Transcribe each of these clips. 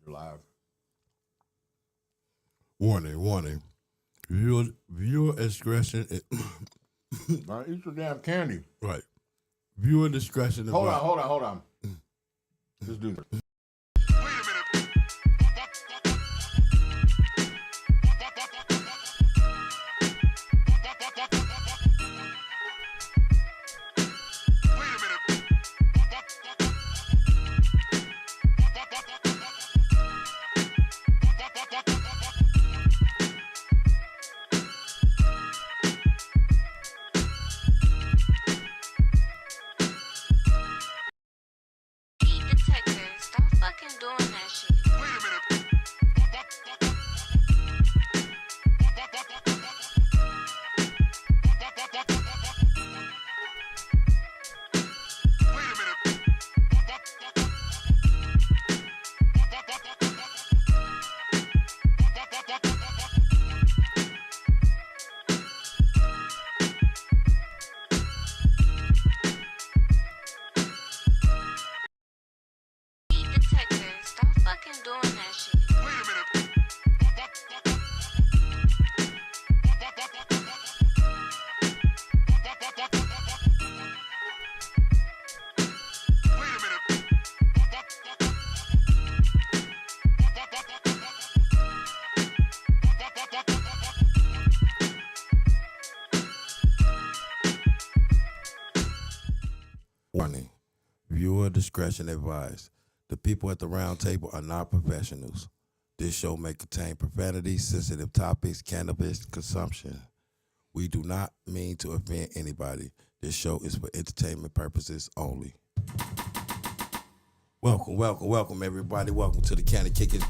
Live. Warning. Viewer discretion. Man, eat your damn candy. Right. Viewer discretion. Hold on. Let's do this. Warning. Viewer discretion advised. The people at the round table are not professionals. This show may contain profanity, sensitive topics, cannabis consumption. We do not mean to offend anybody. This show is for entertainment purposes only. Welcome, everybody. Welcome to the Cana Kick It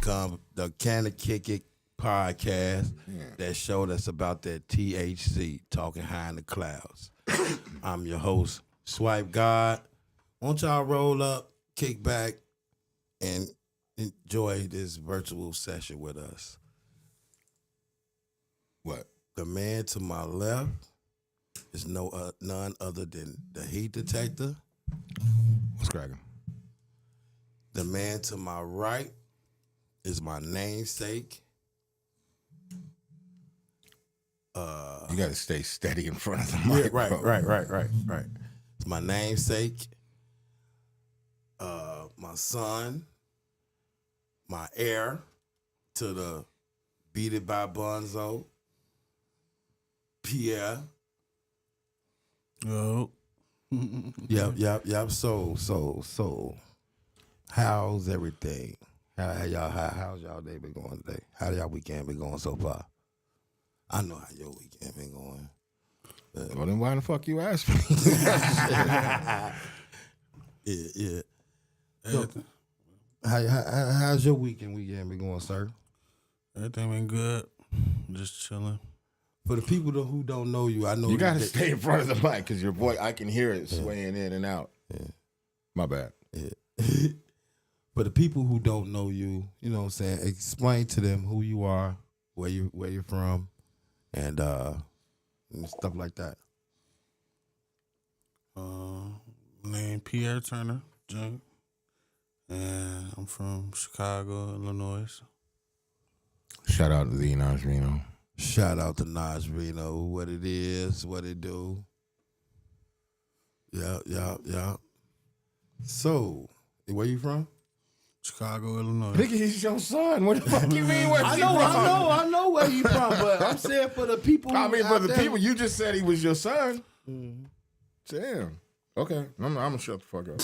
podcast. Yeah. That show that's about that THC, talking high in the clouds. I'm your host, Swipe God. Won't y'all roll up, kick back, and enjoy this virtual session with us. What? The man to my left is none other than the heat detector. What's cracking? The man to my right is my namesake. You got to stay steady in front of the mic. Right. It's my namesake. My son. My heir to the Beat It by Bonzo. Pierre. Oh. Yep. So. How's everything? How's y'all day been going today? How y'all weekend been going so far? I know how your weekend been going. Well, then why the fuck you ask me? Yeah. So, how's your weekend been going, sir? Everything been good. Just chilling. For the people who don't know you, I know You got to stay in front of the mic because your voice, I can hear it swaying in and out. Yeah. My bad. Yeah. For the people who don't know you, you know what I'm saying, explain to them who you are, where you're from, and stuff like that. Name Pierre Turner, Junk, and I'm from Chicago, Illinois. Shout out to the Naj Reno. Shout out to Naj Reno, what it is, what it do. Yeah. So, where you from? Chicago, Illinois. Nigga, he's your son. What the fuck you mean? Where's he from? I know where you from, but I'm saying for the people. For the people, you just said he was your son. Mm-hmm. Damn. Okay, I'm gonna shut the fuck up.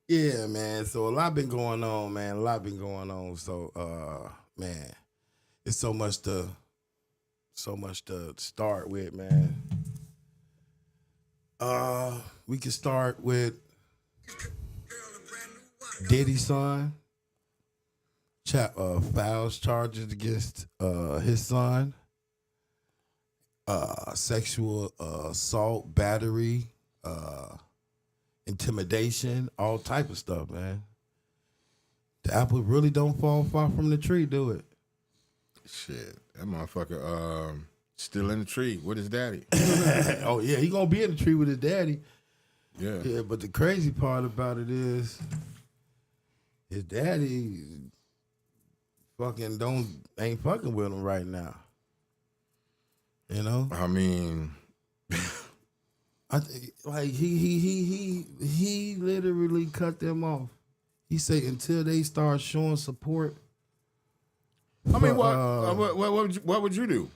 Yeah, man. So a lot been going on, man. So, man, it's so much to start with, man. We can start with Diddy's son. Files charges against his son. Sexual assault, battery, intimidation, all type of stuff, man. The apple really don't fall far from the tree, do it? Shit, that motherfucker still in the tree with his daddy. Oh yeah, he gonna be in the tree with his daddy. Yeah. Yeah, but the crazy part about it is his daddy fucking ain't fucking with him right now. You know? I mean, I like he literally cut them off. He said until they start showing support. I mean, But, what would you do?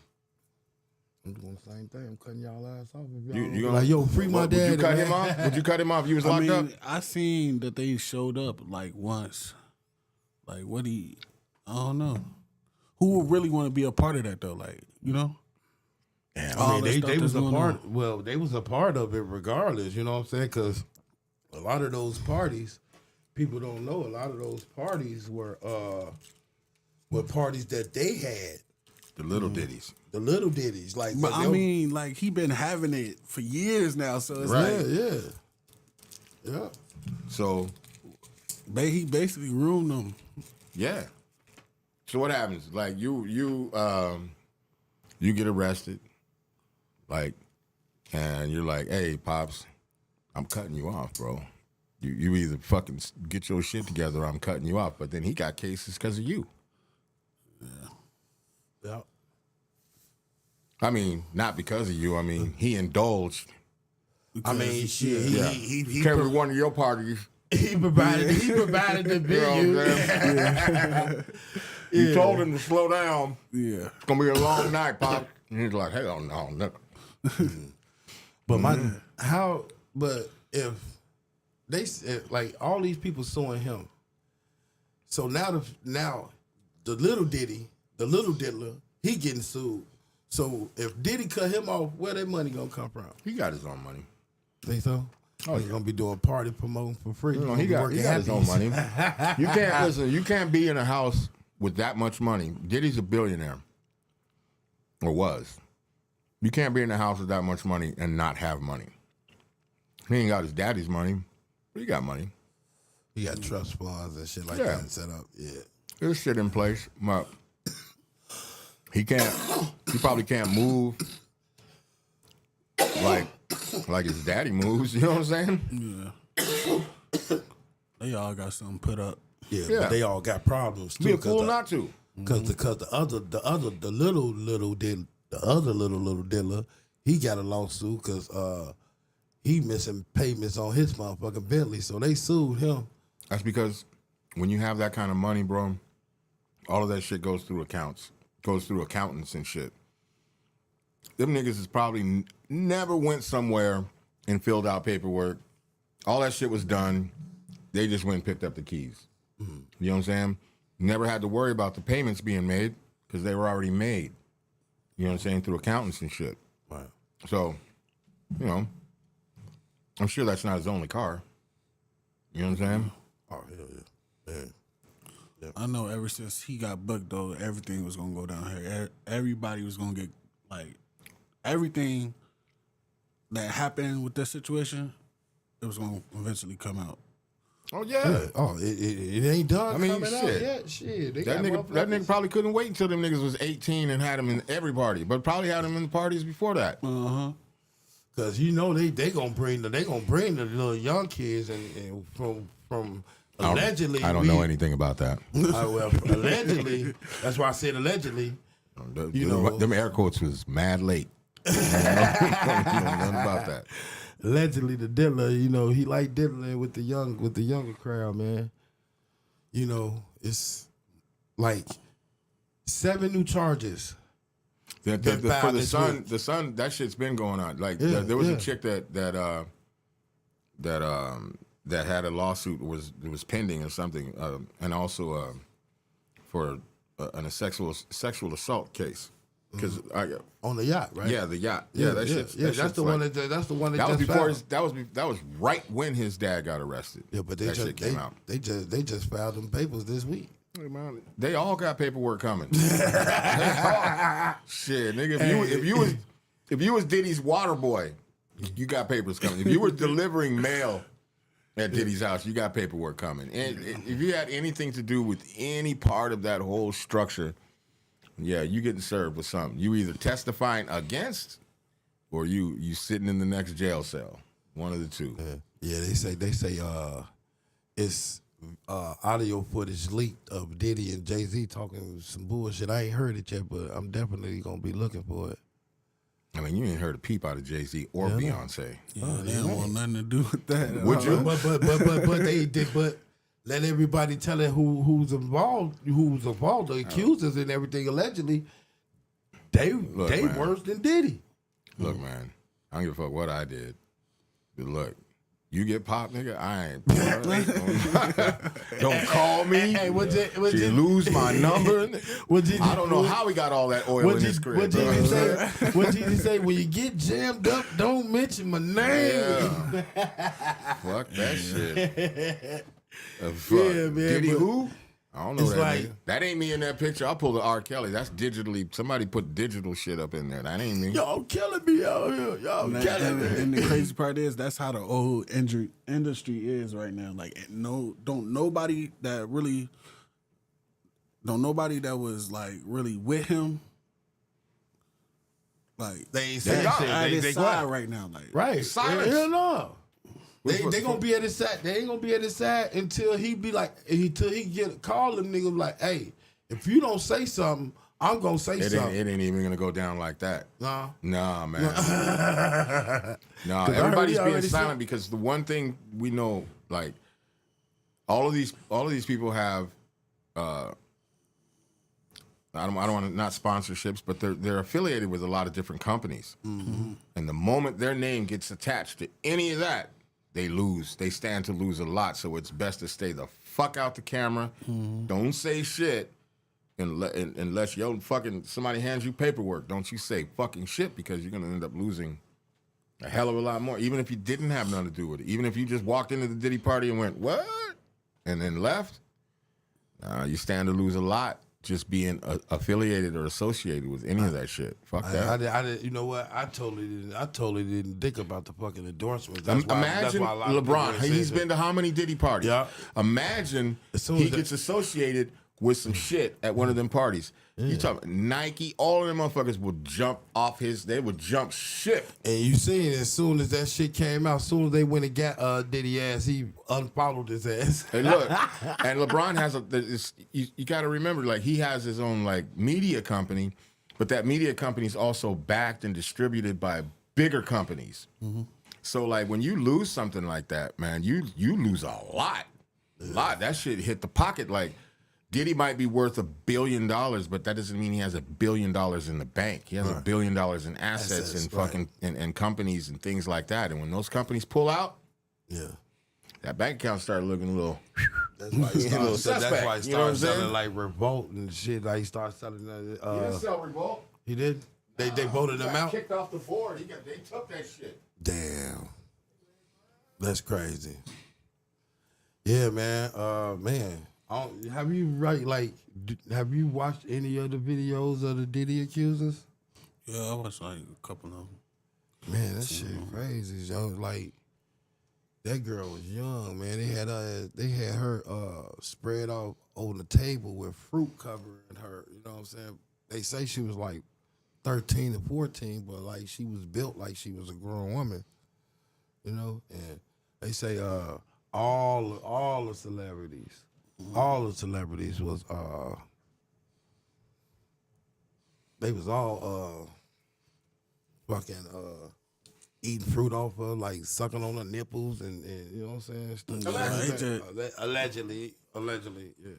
I'm doing the same thing. I'm cutting y'all ass off. You gonna, like, yo, free my dad. Would you cut him off? Would you cut him off if you was locked up? I seen that they showed up like once. Like I don't know. Who would really want to be a part of that though? Like, you know? I mean, they was a part. Well, they was a part of it regardless. You know what I'm saying? Because a lot of those parties, people don't know. A lot of those parties were parties that they had. The little ditties. The little ditties, like. But I mean, like he been having it for years now, so it's Right. like, yeah. So he basically ruined them. yeah. So what happens? Like you get arrested, like, and you're like, hey, pops, I'm cutting you off, bro. You either fucking get your shit together or I'm cutting you off. But then he got cases because of you. Yeah. I mean, not because of you. I mean, he indulged. I mean, shit. He came to one of your parties. He provided the venue. You told him to slow down. Yeah. It's gonna be a long night, Pop. And he's like, hell no, never. But but if like all these people suing him, so now the little Diddy, the little diddler, he getting sued. So if Diddy cut him off, where that money gonna come from? He got his own money. Think so? Oh, he's gonna be doing party promoting for free. No, he got his own money. You can't listen. You can't be in a house with that much money. Diddy's a billionaire, or was. You can't be in a house with that much money and not have money. He ain't got his daddy's money, but he got money. He got trust funds and shit like that set up. Yeah, there's shit in place. But he probably can't move like his daddy moves. You know what I'm saying? Yeah. They all got something put up. Yeah. But they all got problems too. Be a fool not to. Because the other little diddler, he got a lawsuit because he missing payments on his motherfucking Bentley, so they sued him. That's because when you have that kind of money, bro, all of that shit goes through accountants and shit. Them niggas is probably never went somewhere and filled out paperwork. All that shit was done. They just went and picked up the keys. Mm-hmm. You know what I'm saying? Never had to worry about the payments being made because they were already made. You know what I'm saying? Through accountants and shit. Right. So, you know, I'm sure that's not his only car. You know what I'm saying? Oh, hell yeah. Yeah. I know ever since he got booked, though, everything was going to go down here. Everybody was going to get, like, everything that happened with this situation, it was going to eventually come out. Oh, yeah. Oh, it ain't done. I mean, coming shit. Out yet. Shit. That nigga probably couldn't wait until them niggas was 18 and had him in every party, but probably had him in the parties before that. Uh-huh. Cause you know they gonna bring the little young kids and from allegedly. I don't know anything about that. Well, allegedly, that's why I said allegedly. Them air quotes was mad late. You know nothing about that. Allegedly, the diddler, he like diddling with the younger crowd, man. It's like 7 new charges. For the son, that shit's been going on. Like there was a chick that had a lawsuit was pending or something, and also for a sexual assault case. Because on the yacht, right? Yeah, the yacht. Yeah, that shit. That's the one that was before. filed. That was right when his dad got arrested. Yeah, but that shit came out. They just filed them papers this week. They all got paperwork coming. Shit, nigga. If you was Diddy's water boy, you got papers coming. If you were delivering mail at Diddy's house, you got paperwork coming. And if you had anything to do with any part of that whole structure, yeah, you getting served with something. You either testifying against, or you sitting in the next jail cell. One of the two. Yeah, they say audio footage leaked of Diddy and Jay-Z talking some bullshit. I ain't heard it yet, but I'm definitely gonna be looking for it. I mean, you ain't heard a peep out of Jay-Z or Beyonce. Yeah, they don't want nothing to do with that. Would you? But they did. But let everybody tell it who's involved. The accusers and everything. Allegedly, they man. worse than Diddy. Look, man, I don't give a fuck what I did. But look, you get popped, nigga, I ain't. Don't call me. Hey, you lose my number. I don't know how we got all that oil in this crib. What did he say? When you get jammed up, don't mention my name. Yeah. Fuck that shit. Fuck. Yeah, man. Diddy who? I don't know It's that like- nigga. That ain't me in that picture. I'll pull the R. Kelly. That's digitally. Somebody put digital shit up in there. That ain't me. Y'all killing me out here. Y'all killing me. And the crazy part is that's how the old industry is right now. Like don't nobody that was like really with him. Like They ain't saying shit. at his They side quiet. right now. Like Right. Silence. Hell no. They what- gonna be at his side. They ain't gonna be at his side until he be like, until he get call them niggas like, hey, if you don't say something, I'm gonna say something. It ain't even gonna go down like that. Nah. Nah, man. Nah, I heard everybody's he being already silent said- because the one thing we know, like, all of these people have, I don't want to, not sponsorships, but they're affiliated with a lot of different companies, and the moment their name gets attached to any of that, they lose. They stand to lose a lot. So it's best to stay the fuck out the camera. Don't say shit. Unless somebody hands you paperwork, don't you say fucking shit because you're gonna end up losing a hell of a lot more. Even if you didn't have nothing to do with it, even if you just walked into the Diddy party and went what, and then left, you stand to lose a lot just being affiliated or associated with any of that shit. Fuck that. I did, you know what? I totally didn't think about the fucking endorsements. That's why Imagine a lot of people LeBron. ain't saying He's that. been to how many Diddy parties? Yeah. Imagine As soon he as gets associated with some shit at one of them parties. You talking Nike? All of them motherfuckers would jump off they would jump ship. And you seen as soon as that shit came out, as soon as they went and got Diddy ass, he unfollowed his ass. Hey, look, and LeBron has you got to remember, like, he has his own like media company, but that media company is also backed and distributed by bigger companies. So like when you lose something like that, man, you lose a lot. That shit hit the pocket. Like Diddy might be worth $1 billion, but that doesn't mean he has $1 billion in the bank. He has $1 billion in assets and fucking and companies and things like that. And when those companies pull out, that bank account started looking a little. That's why he little started, suspect, that's why he you know what I'm started selling saying? like Revolt and shit. Like he started selling. He didn't sell Revolt. He did. They voted him out. Kicked off the board. They took that shit. Damn, that's crazy. Yeah, man. Man, have you watched any of the videos of the Diddy accusers? yeah, I watched like a couple of them. Man, that shit crazy, yo. Like that girl was young, man. They had her spread out on the table with fruit covering her. You know what I'm saying? They say she was like 13 or 14, but like she was built like she was a grown woman. You know, and they say all the celebrities was they was all fucking eating fruit off her, like sucking on her nipples and you know what I'm saying? Allegedly, yeah.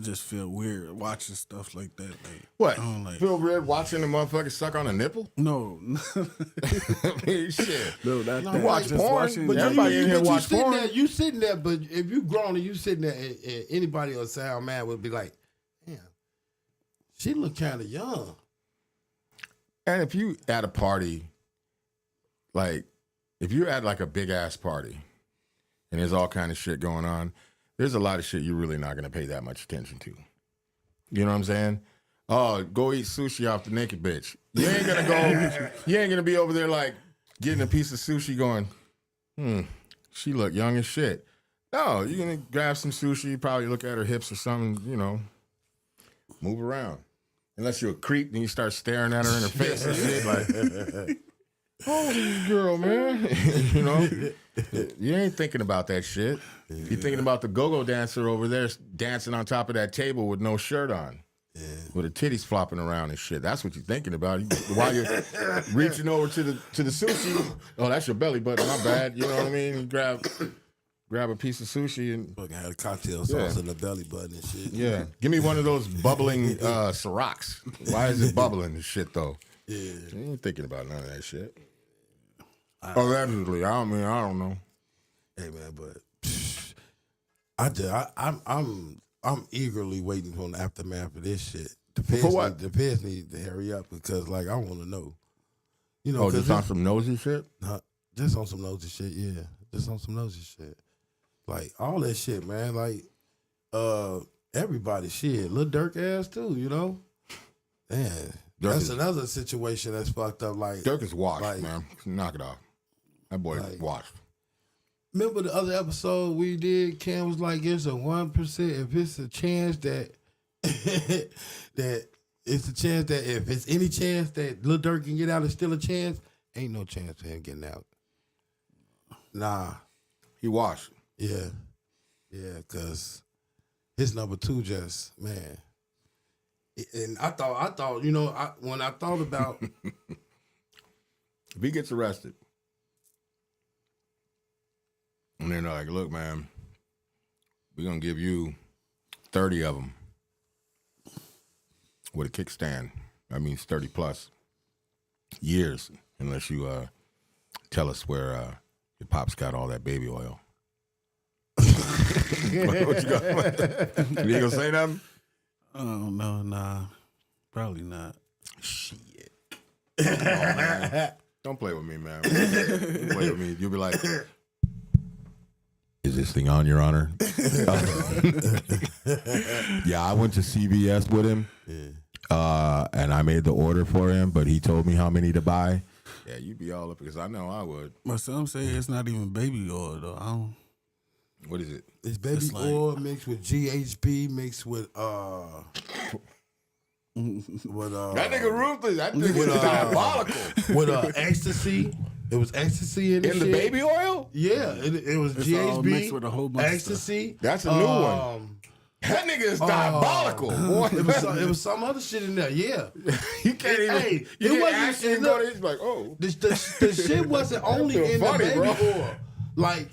I just feel weird watching stuff like that. Like, What? I don't like. Feel weird watching the motherfucker suck on a nipple? No, I mean, shit. no, that You watch just porn, watching- but everybody in here you watch sitting porn. there, you sitting there, but if you grown and you sitting there, and anybody on Sound Man would be like, damn, she look kind of young. And if you at a party, like if you're at like a big ass party and there's all kind of shit going on, there's a lot of shit you're really not gonna pay that much attention to. You know what I'm saying? Oh, go eat sushi off the naked bitch. You ain't gonna go, you ain't gonna be over there like getting a piece of sushi going, she look young as shit. No, you're gonna grab some sushi, probably look at her hips or something, you know, move around. Unless you're a creep, then you start staring at her in her face and shit like, oh, this girl, man. You know, you ain't thinking about that shit. You're thinking about the go-go dancer over there dancing on top of that table with no shirt on. Yeah. With her titties flopping around and shit. That's what you're thinking about. While you're reaching over to the sushi. Oh, that's your belly button. My bad. You know what I mean? You grab a piece of sushi and fucking had a cocktail sauce in the belly button and shit. Yeah. Give me one of those bubbling Cirocs. Why is it bubbling and shit though? Yeah. You ain't thinking about none of that shit. Allegedly. I don't know. Hey man, but I'm eagerly waiting for the aftermath of this shit. The feds need to hurry up because, like, I want to know. You know, just on some nosy shit? Just on some nosy shit, yeah. Just on some nosy shit. Like, all that shit, man. Like, everybody shit. Lil Durk ass, too, you know? Man, that's another situation that's fucked up. Like, Durk is washed, man. Knock it off. That boy is washed. Remember the other episode we did? Cam was like, "It's a 1%. If it's a chance that if it's any chance that Lil Durk can get out, it's still a chance. Ain't no chance of him getting out. Nah, he washed. Yeah, cause his number 2 just man. And I thought, you know, when I thought about if he gets arrested. And they're like, look, man, we're going to give you 30 of them with a kickstand. That means 30 plus years, unless you tell us where your pops got all that baby oil. What you ain't going to say nothing? Oh, no, nah. Probably not. Shit. Come on, man. Don't play with me, man. Don't play with me. You'll be like... Is this thing on, Your Honor? Yeah, I went to CVS with him, and I made the order for him, but he told me how many to buy. Yeah, you'd be all up because I know I would. But some say it's not even baby oil, though. I don't... What is it? It's baby oil mixed with GHB, mixed with that nigga ruthless. That nigga was diabolical. With ecstasy. It was ecstasy in the baby oil? Yeah, it was it's GHB, mixed with a whole bunch ecstasy. That's a new one. That nigga is diabolical. Boy. It was some other shit in there. Yeah, you can't even. Hey, it wasn't. He's like, oh, the shit wasn't only in funny, the baby oil. Like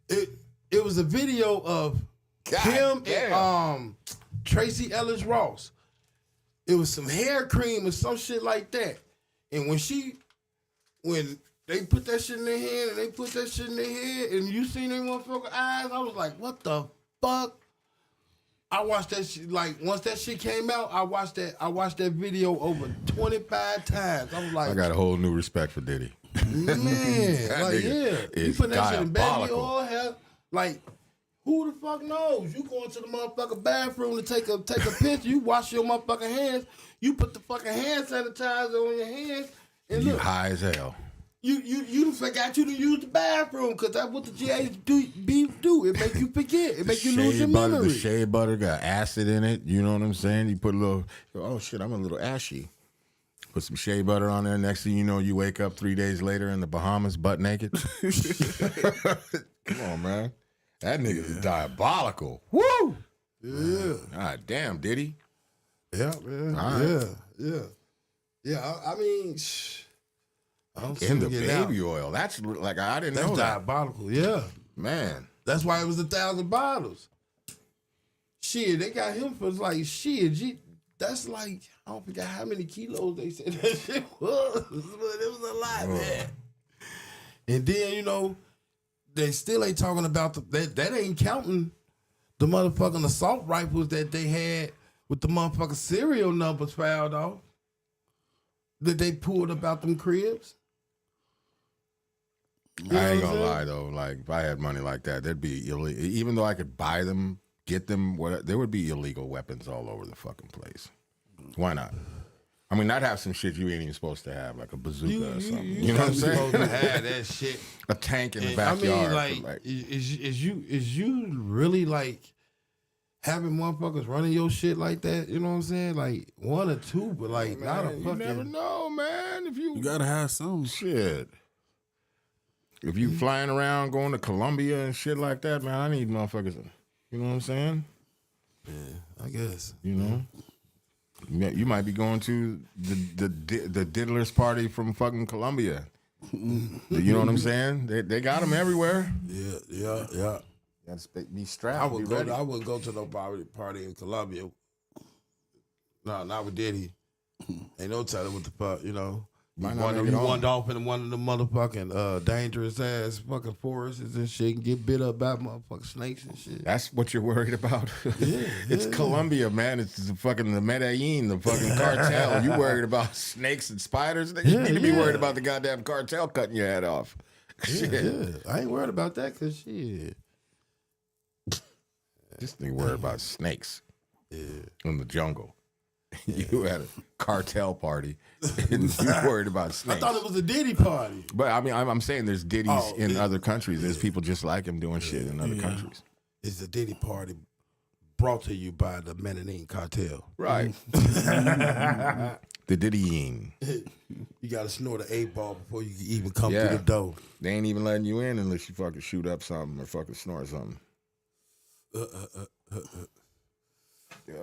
it was a video of him and Tracy Ellis Ross. It was some hair cream or some shit like that. And when they put that shit in their hand and they put that shit in their head and you seen them motherfucker eyes, I was like, what the fuck? I watched that shit, like, once that shit came out, I watched that video over 25 times. I was like, I got a whole new respect for Diddy. Man, like, yeah. You put that shit in baby oil, hell, like, who the fuck knows? You go into the motherfucking bathroom to take a picture, you wash your motherfucking hands, you put the fucking hand sanitizer on your hands, and you look, high as hell. You forgot you to use the bathroom because that's what the GHB do. It make you forget. It make you lose your memory. The shea butter got acid in it. You know what I'm saying? You put a little, oh shit, I'm a little ashy. Put some shea butter on there. Next thing you know, you wake up 3 days later in the Bahamas butt naked. Come on, man. That nigga is diabolical. Woo! Yeah. God damn, Diddy. Yeah, man. Right. Yeah. I mean... In the baby oil. That's like, I didn't know that. That's diabolical, yeah. Man. That's why it was 1,000 bottles. Shit, they got him for like, that's like, I don't forget how many kilos they said that shit was. But it was a lot, man. And then, you know, they still ain't talking about, that ain't counting the motherfucking assault rifles that they had with the motherfucking serial numbers filed off that they pulled about them cribs. I ain't gonna lie though, like if I had money like that, there'd be illegal. Even though I could buy them, get them, there would be illegal weapons all over the fucking place. Why not? I mean, I'd have some shit you ain't even supposed to have, like a bazooka or something. You know what I'm saying? Supposed to have that shit. A tank in the backyard. I mean, like, is you really like having motherfuckers running your shit like that? You know what I'm saying? Like one or two, but like man, not a fucking. You never know, man. If you gotta have some shit. If you flying around going to Colombia and shit like that, man, I need motherfuckers. You know what I'm saying? Yeah, I guess. You know, you might be going to the diddlers party from fucking Colombia. You know what I'm saying? They got them everywhere. Yeah. You gotta be strapped. I wouldn't go to no party in Colombia. No, not with Diddy. Ain't no telling what the fuck, you know. You wandered off in one of the motherfucking dangerous ass fucking forests and shit and get bit up by motherfucking snakes and shit. That's what you're worried about? Yeah. It's Colombia, man. It's the fucking the Medellin, the fucking cartel. You worried about snakes and spiders? You need to be worried about the goddamn cartel cutting your head off. Shit. Yeah. I ain't worried about that because shit. This nigga worried about snakes in the jungle. You had a cartel party and you worried about snakes. I thought it was a Diddy party. But I mean, I'm saying there's Diddies in other countries. There's people just like him doing shit in other countries. It's a Diddy party brought to you by the Medellin cartel. Right. The Diddying. You got to snort an 8-ball before you can even come through the door. They ain't even letting you in unless you fucking shoot up something or fucking snort something. Yeah,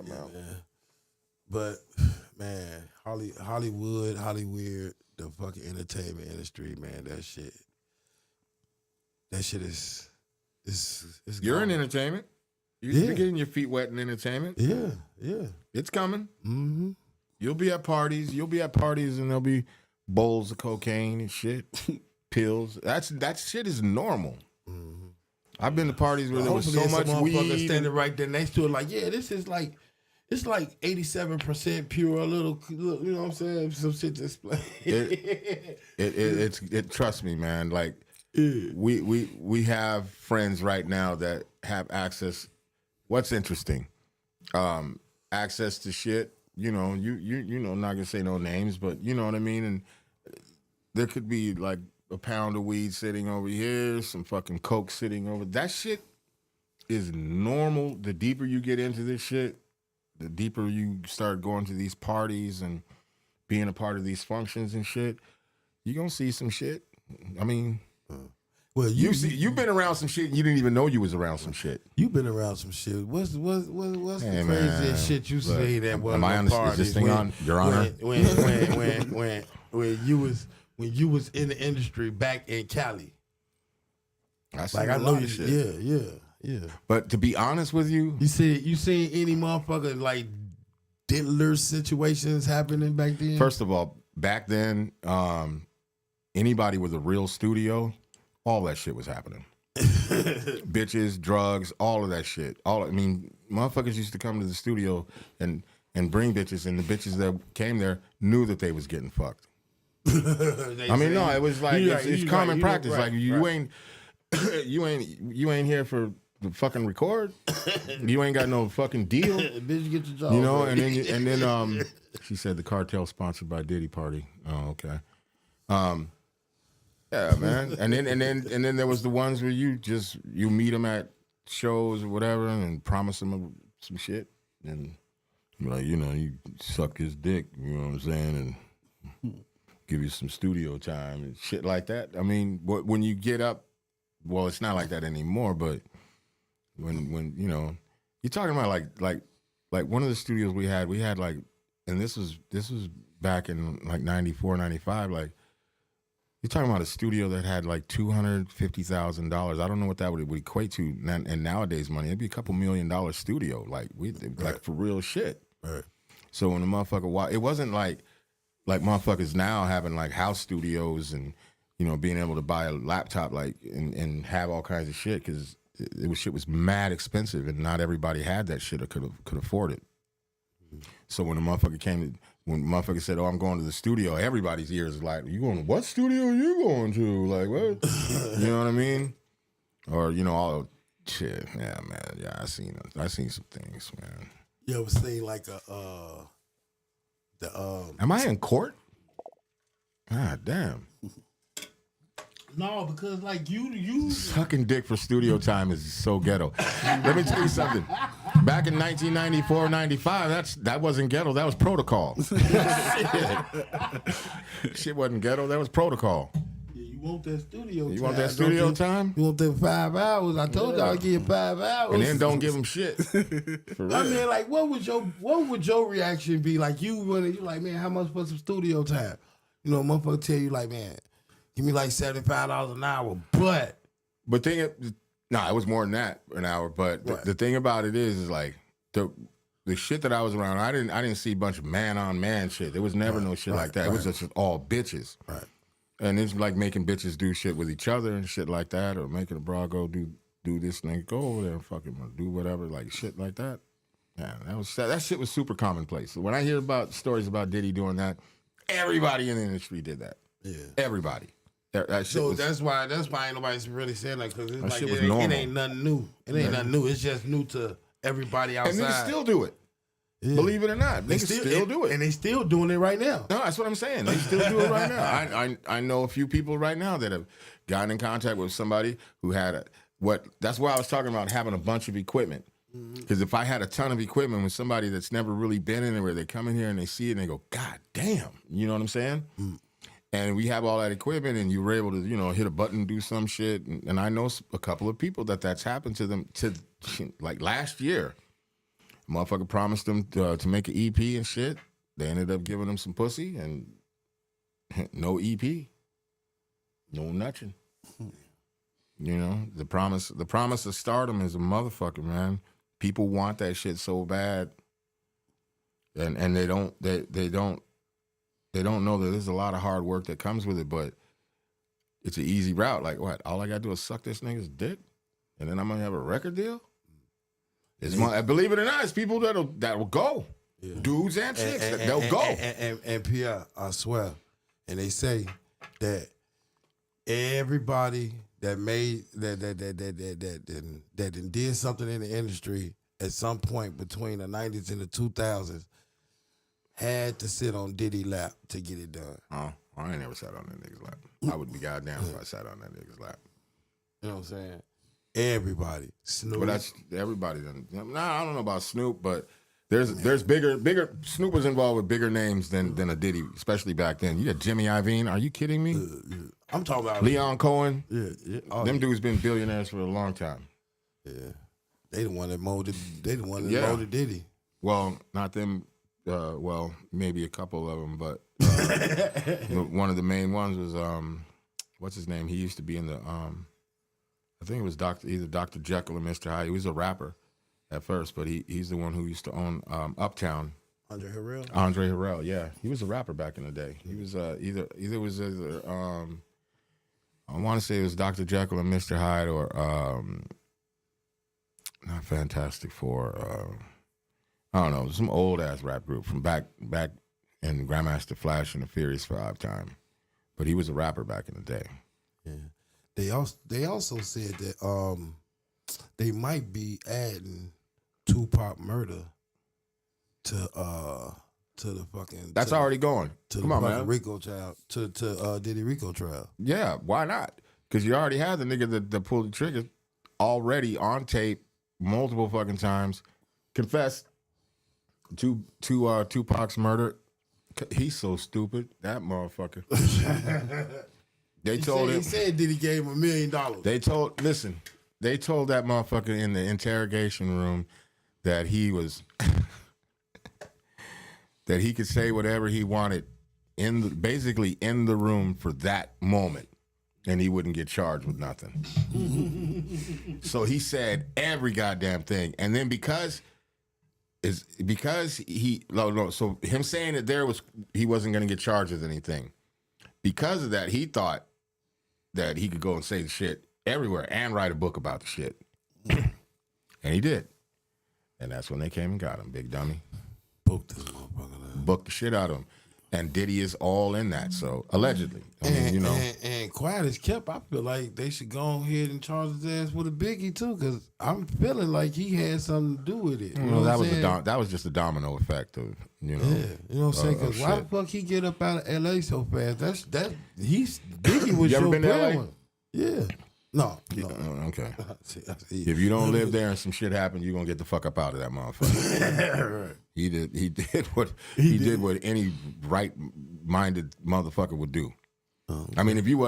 man. But man, Hollywood, the fucking entertainment industry, man, that shit is You're in gone. entertainment. You're getting your feet wet in entertainment. Yeah. It's coming. Mm-hmm. You'll be at parties and there'll be bowls of cocaine and shit, pills. That shit is normal. Mm-hmm. I've been to parties where there was so much weed. Standing right there next to it, like, yeah, this is like. It's like 87% pure, a little, you know what I'm saying? Some shit to explain. It trust me, man. Like we have friends right now that have access. What's interesting? Access to shit. You know, you know, not gonna say no names, but you know what I mean. And there could be like a pound of weed sitting over here, some fucking coke sitting over. That shit is normal. The deeper you get into this shit, the deeper you start going to these parties and being a part of these functions and shit, you're going to see some shit. I mean, well, you've been around some shit and you didn't even know you was around some shit. You've been around some shit. What's the Hey, craziest shit you say that was on parties? Is this thing on, Your Honor? When you was in the industry back in Cali. I know you shit. Yeah. But to be honest with you, you seen any motherfucker like diddler situations happening back then? First of all, back then, anybody with a real studio, all that shit was happening. Bitches, drugs, all of that shit. Motherfuckers used to come to the studio and bring bitches, and the bitches that came there knew that they was getting fucked. It was like it's common practice. Like you ain't here for the fucking record. You ain't got no fucking deal. Bitch, get your job. You know, and then she said the cartel sponsored by Diddy Party. Oh, okay. Yeah, man. And then there was the ones where you meet them at shows or whatever and promise them some shit and like, you know, you suck his dick, you know what I'm saying, and give you some studio time and shit like that. I mean, when you get up, well, it's not like that anymore, but when you know, you're talking about like one of the studios we had like, and this was back in like 94, 95, like you're talking about a studio that had like $250,000. I don't know what that would equate to, and nowadays money, it'd be a couple $1 million studio, like like for real shit. Right. So when the motherfucker, it wasn't like motherfuckers now having like house studios and, you know, being able to buy a laptop like and have all kinds of shit, because shit was mad expensive and not everybody had that shit or could afford it. So when the motherfucker said, "Oh, I'm going to the studio," everybody's ears is like, "You going to what studio are you going to?" Like what? You know what I mean? Or you know, all shit. Yeah, man. Yeah, I seen some things, man. You ever seen like Am I in court? God damn. No, because like you sucking dick for studio time is so ghetto. Let me tell you something. Back in 1994, 95, that wasn't ghetto. That was protocol. Shit wasn't ghetto. That was protocol. Yeah, You want that studio time? You want that studio time? You want them 5 hours? I told y'all I'd give you 5 hours. And then don't give them shit. For real. I mean, like, what would your reaction be? Like, you like, man, how much for some studio time? You know, motherfucker tell you, like, man, give me like $75 an hour, but it was more than that an hour. But the thing about it is like the shit that I was around, I didn't see a bunch of man on man shit. There was never no shit like that. It was just all bitches. Right. And it's like making bitches do shit with each other and shit like that, or making a bra go do this and go over there and fucking do whatever, like shit like that. Yeah, that shit was super commonplace. So when I hear about stories about Diddy doing that, everybody in the industry did that. Yeah. Everybody. That's why ain't nobody really saying that, because it's like it ain't nothing new. It ain't nothing new. It's just new to everybody outside. And niggas still do it. Yeah. Believe it or not, niggas still do it. And they still doing it right now. No, that's what I'm saying. They still do it right now. I know a few people right now that have gotten in contact with somebody who had that's why I was talking about having a bunch of equipment. Because if I had a ton of equipment with somebody that's never really been anywhere, they come in here and they see it and they go, God damn. You know what I'm saying? And we have all that equipment and you were able to, hit a button, do some shit. And I know a couple of people that's happened to them like last year. Motherfucker promised them to make an EP and shit. They ended up giving them some pussy and no EP. No nothing. The promise of stardom is a motherfucker, man. People want that shit so bad. And they don't know that there's a lot of hard work that comes with it, but it's an easy route. Like what? All I gotta do is suck this nigga's dick and then I'm gonna have a record deal? Believe it or not, it's people that'll go. Yeah. Dudes and chicks, they'll go. And Pierre, I swear, and they say that everybody that did something in the industry at some point between the 90s and the 2000s had to sit on Diddy's lap to get it done. Oh, I ain't never sat on that nigga's lap. I would be goddamn if I sat on that nigga's lap. You know what I'm saying? Everybody. Snoop. But that's everybody. I don't know about Snoop, but there's bigger. Snoop was involved with bigger names than a Diddy, especially back then. You got Jimmy Iovine. Are you kidding me? I'm talking about Leon Cohen. Yeah. Them dudes been billionaires for a long time. Yeah. They the one that molded. They the one that molded Diddy. Well, not them. Well, maybe a couple of them, but one of the main ones was what's his name? He used to be in the I think it was either Dr. Jekyll or Mr. Hyde. He was a rapper at first, but he's the one who used to own Uptown. Andre Harrell? Andre Harrell, yeah. He was a rapper back in the day. He was I want to say it was Dr. Jekyll and Mr. Hyde, or not Fantastic Four. I don't know, some old ass rap group from back in Grandmaster Flash and the Furious 5 time. But he was a rapper back in the day. Yeah. They also said that they might be adding Tupac murder to the fucking. That's already going. Come on, man. Rico trial to Diddy Rico trial. Yeah, why not? Because you already had the nigga that pulled the trigger already on tape multiple fucking times. Confessed to Tupac's murder. He's so stupid, that motherfucker. He said Diddy gave him $1 million. They told that motherfucker in the interrogation room that he was that he could say whatever he wanted basically in the room for that moment, and he wouldn't get charged with nothing. So he said every goddamn thing, and then because him saying that he wasn't going to get charged with anything. Because of that, he thought that he could go and say the shit everywhere and write a book about the shit. And he did. And that's when they came and got him, big dummy. Booked this motherfucker. Booked the shit out of him. And Diddy is all in that, so allegedly. And quiet as kept, I feel like they should go ahead and charge his ass with a biggie too, because I'm feeling like he had something to do with it. That was just a domino effect of, Yeah, you know what I'm saying? Because why the fuck he get up out of LA so fast? Biggie was your brother. Yeah. No. Okay. If you don't live there and some shit happened, you're gonna get the fuck up out of that motherfucker. Right. He did what any right-minded motherfucker would do. I mean, if you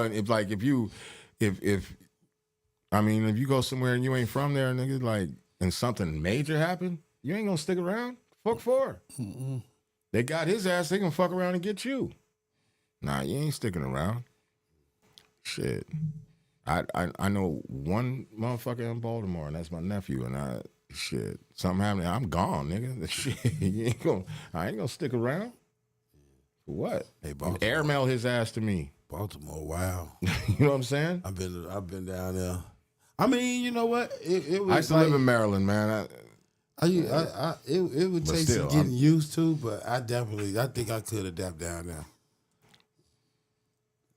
go somewhere and you ain't from there, nigga, like, and something major happened, you ain't gonna stick around. Fuck for. They got his ass. They gonna fuck around and get you. Nah, you ain't sticking around. Shit. I know one motherfucker in Baltimore, and that's my nephew. And something happened. I'm gone, nigga. Shit, I ain't gonna stick around. For what? Hey, airmail his ass to me. Baltimore, wow. You know what I'm saying? I've been down there. I mean, you know what? It was I used to live in Maryland, man. It would take some getting used to, but I think I could adapt down there.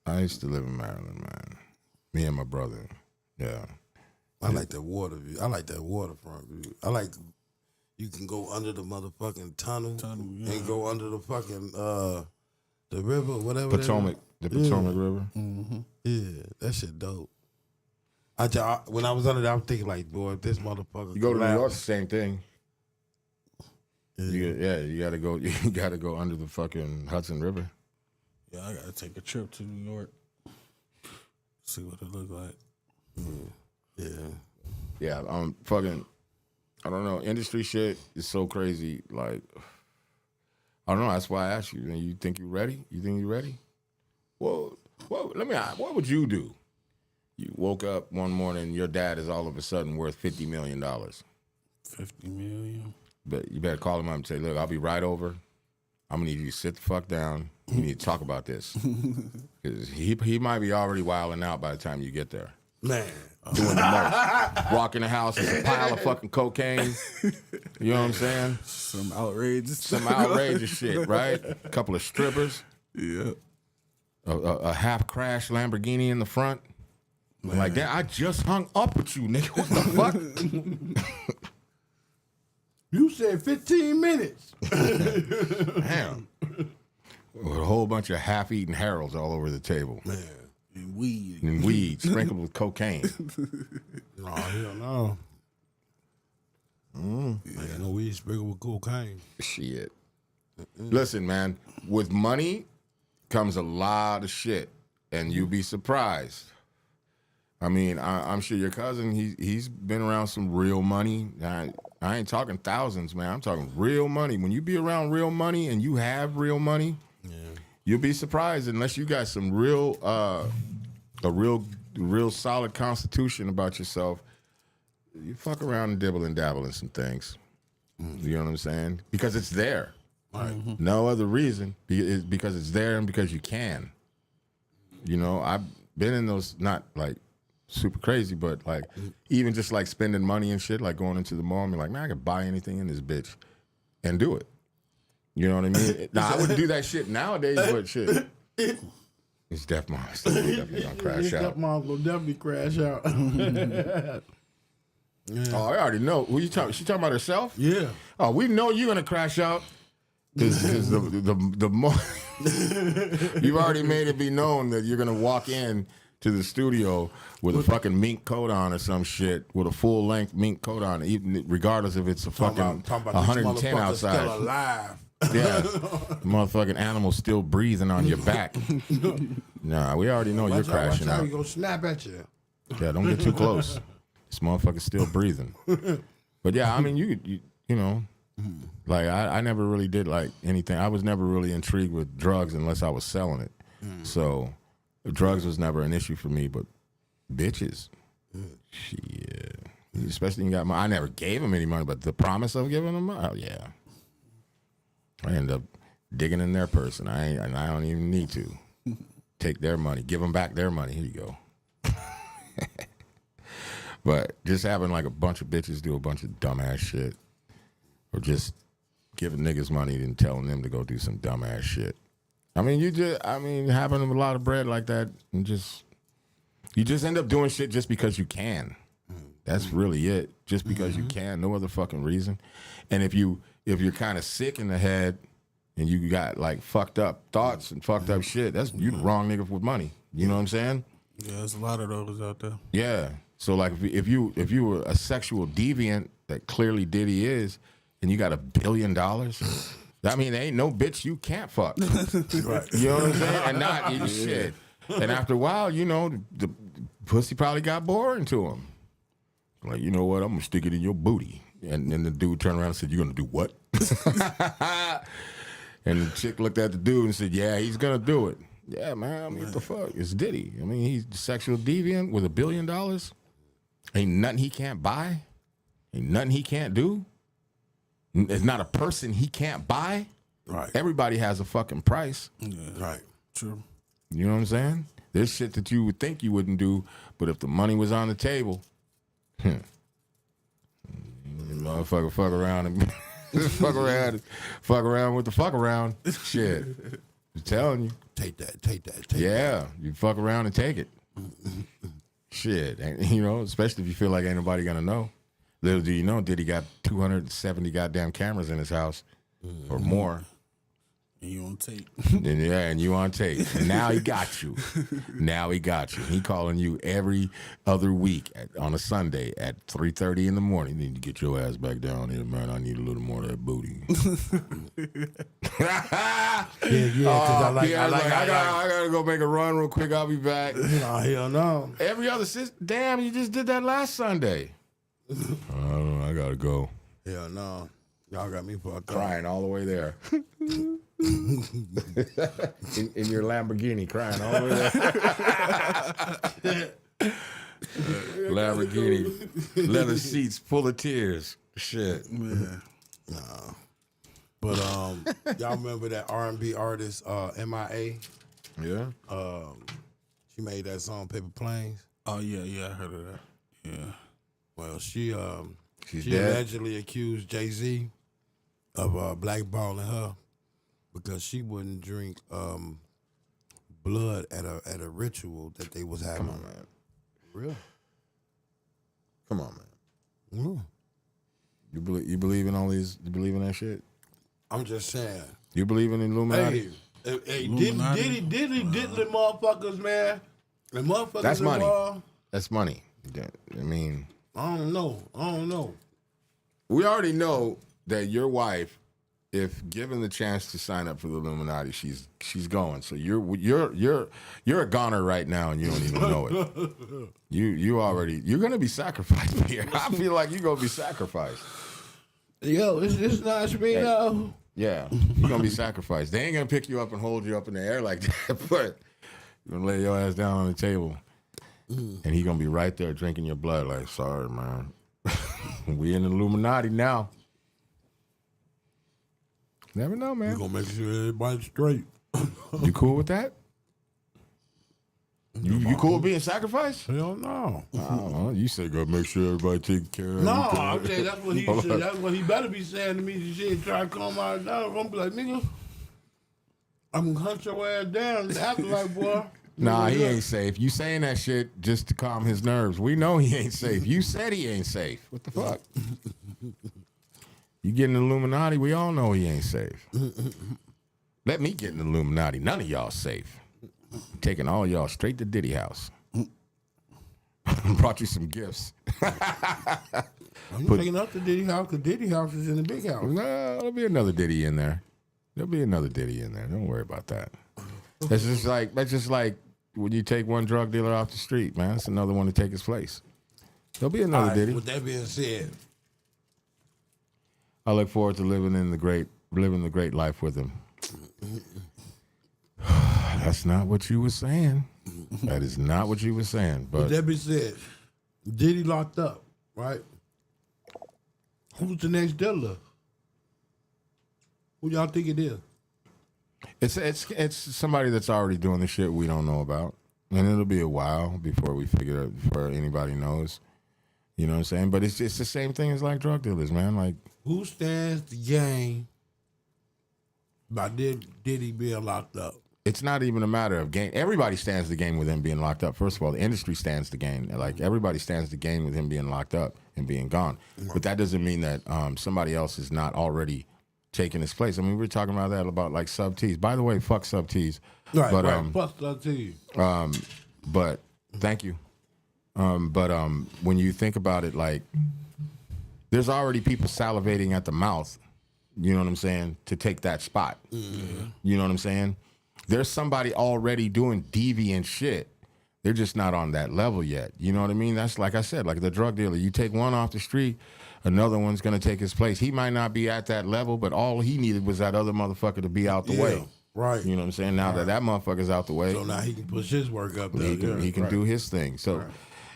I used to live in Maryland, man. Me and my brother. Yeah. I like that water view. I like that waterfront view. I like you can go under the motherfucking tunnel and go under the fucking the river, whatever. Potomac. The Potomac River. Mm-hmm. Yeah, that shit dope. When I was under there, I was thinking like, boy, if this motherfucker. You go to New York, same thing. You gotta go. You gotta go under the fucking Hudson River. Yeah, I gotta take a trip to New York. See what it look like. Yeah. Fucking. I don't know. Industry shit is so crazy. Like, I don't know. That's why I asked you. You think you ready? You think you ready? Well, let me ask. What would you do? You woke up one morning, your dad is all of a sudden worth $50 million. $50 million? But you better call him up and say, look, I'll be right over. I'm going to need you to sit the fuck down. We need to talk about this. Because he might be already wilding out by the time you get there. Man. Doing the most. Walk in the house, it's a pile of fucking cocaine. You know what I'm saying? Some outrageous shit, right? A couple of strippers. Yeah. A half-crashed Lamborghini in the front. Man. Like that, I just hung up with you, nigga. What the fuck? You said 15 minutes. Damn. With a whole bunch of half-eaten Harold's all over the table. Man. And weed. And weed sprinkled with cocaine. No, hell no. Ain't no weed sprinkled with cocaine. Shit. Listen, man, with money comes a lot of shit, and you'll be surprised. I mean, I'm sure your cousin, he's been around some real money. I ain't talking thousands, man. I'm talking real money. When you be around real money and you have real money, you'll be surprised unless you got some real, a real solid constitution about yourself. You fuck around and dibble and dabble in some things. You know what I'm saying? Because it's there. Right. No other reason. Because it's there and because you can. You know, I've been in those, not like super crazy, but like even just like spending money and shit, like going into the mall and be like, man, I could buy anything in this bitch and do it. You know what I mean? Now, I wouldn't do that shit nowadays, but shit. His deaf mom's definitely gonna crash out. His deaf mom will definitely crash out. Oh, I already know. Who you talking? She talking about herself? Yeah. Oh, we know you're gonna crash out. Because the more you've already made it be known that you're gonna walk in to the studio with a fucking mink coat on or some shit, with a full length mink coat on, even regardless if it's a fucking 110 outside. Still alive. Yeah, motherfucking animal still breathing on your back. Nah, we already know you're crashing out. He gonna snap at you. Yeah, don't get too close. This motherfucker's still breathing. But yeah, I mean, you know. Like I never really did like anything. I was never really intrigued with drugs unless I was selling it. So drugs was never an issue for me. But bitches, shit. Especially you got money. I never gave them any money, but the promise of giving them money, oh yeah. I end up digging in their purse, and I don't even need to take their money, give them back their money. Here you go. But just having like a bunch of bitches do a bunch of dumbass shit. Or just giving niggas money and telling them to go do some dumbass shit. I mean, having a lot of bread like that, and you just end up doing shit just because you can. That's really it. Just because you can, no other fucking reason. And if you're kind of sick in the head and you got like fucked up thoughts and fucked up shit, that's you the wrong nigga with money. You know what I'm saying? Yeah, there's a lot of those out there. Yeah. So like if you were a sexual deviant that clearly Diddy is, and you got $1 billion, I mean, there ain't no bitch you can't fuck. Right. You know what I'm saying? And not shit. And after a while, you know, the pussy probably got boring to him. Like, you know what? I'm gonna stick it in your booty. And then the dude turned around and said, "You gonna do what?" And the chick looked at the dude and said, "Yeah, he's gonna do it." Yeah, man. I mean, what the fuck? It's Diddy. I mean, he's a sexual deviant with $1 billion. Ain't nothing he can't buy. Ain't nothing he can't do. It's not a person he can't buy. Right. Everybody has a fucking price. Yeah. Right. True. You know what I'm saying? There's shit that you would think you wouldn't do, but if the money was on the table, motherfucker fuck around and fuck around with the fuck around. Shit. I'm telling you. Take that. Yeah, you fuck around and take it. Shit. And, you know, especially if you feel like ain't nobody gonna know. Little do you know, Diddy got 270 goddamn cameras in his house or more. And you on tape. And you on tape. And now he got you. He calling you every other week on a Sunday at 3:30 in the morning. You need to get your ass back down here, man. I need a little more of that booty. I gotta go make a run real quick. I'll be back. No, hell no. Every other sister. Damn, you just did that last Sunday. I gotta go. Hell no. Y'all got me fucked up. Crying all the way there. in your Lamborghini, crying all the way there. Lamborghini, leather seats full of tears. Shit. Man. No. But y'all remember that R&B artist MIA? Yeah. She made that song Paper Planes. Oh yeah, I heard of that. Yeah. Well, she She's she dead. allegedly accused Jay-Z of blackballing her because she wouldn't drink blood at a ritual that they was having. Come on, man. Real? Come on, man. Mm. You believe in all these? You believe in that shit? I'm just saying. You believe in Illuminati? Hey, Illuminati? Diddy the motherfuckers, man. The motherfuckers That's money. involved. That's money. I mean, I don't know. we already know that your wife, if given the chance to sign up for the Illuminati, she's going. So you're a goner right now, and you don't even know it. You're gonna be sacrificed here. I feel like you're gonna be sacrificed. Yo, it's not me though. Yeah, you're gonna be sacrificed. They ain't gonna pick you up and hold you up in the air like that, but you're gonna lay your ass down on the table, and he gonna be right there drinking your blood. Like, sorry, man, we in the Illuminati now. Never know, man. You gonna make sure everybody's straight. You cool with that? You cool with being sacrificed? Hell no. I don't know. You said go make sure everybody take care of No, everything. I'm saying that's what he said. That's what he better be saying to me. The shit try to calm out down. I'm gonna be like, nigga, I'm gonna hunt your ass down. After like, boy. Nah, he ain't safe. You saying that shit just to calm his nerves. We know he ain't safe. You said he ain't safe. What the fuck? You get in the Illuminati, we all know he ain't safe. Let me get in the Illuminati. None of y'all safe. Taking all y'all straight to Diddy house. Brought you some gifts. I'm taking up to Diddy house because Diddy house is in the big house. No, there'll be another Diddy in there. There'll be another Diddy in there. Don't worry about that. That's just like when you take one drug dealer off the street, man. It's another one to take his place. There'll be another Right, Diddy. with that being said, I look forward to living the great life with him. That's not what you were saying. That is not what you were saying. But with that being said, Diddy locked up, right? Who's the next dealer? Who y'all think it is? it's somebody that's already doing the shit we don't know about, and it'll be a while before anybody knows. You know what I'm saying? But it's the same thing as like drug dealers, man. Like, Who stands the game by Diddy being locked up? it's not even a matter of game. Everybody stands the game with him being locked up. First of all, the industry stands the game. Like, everybody stands the game with him being locked up and being gone. But that doesn't mean that somebody else is not already taking his place. I mean, we were talking about that about like Sub T's. By the way, fuck Sub T's. Right, But right. Fuck that to you. but thank you. But when you think about it, like, there's already people salivating at the mouth, you know what I'm saying, to take that spot. Mm-hmm. You know what I'm saying? There's somebody already doing deviant shit. They're just not on that level yet. You know what I mean? That's like I said, like the drug dealer. You take one off the street, another one's going to take his place. He might not be at that level, but all he needed was that other motherfucker to be out the way. Right. You know what I'm saying? Now that motherfucker's out the way. So now he can push his work up there. He can do his thing. So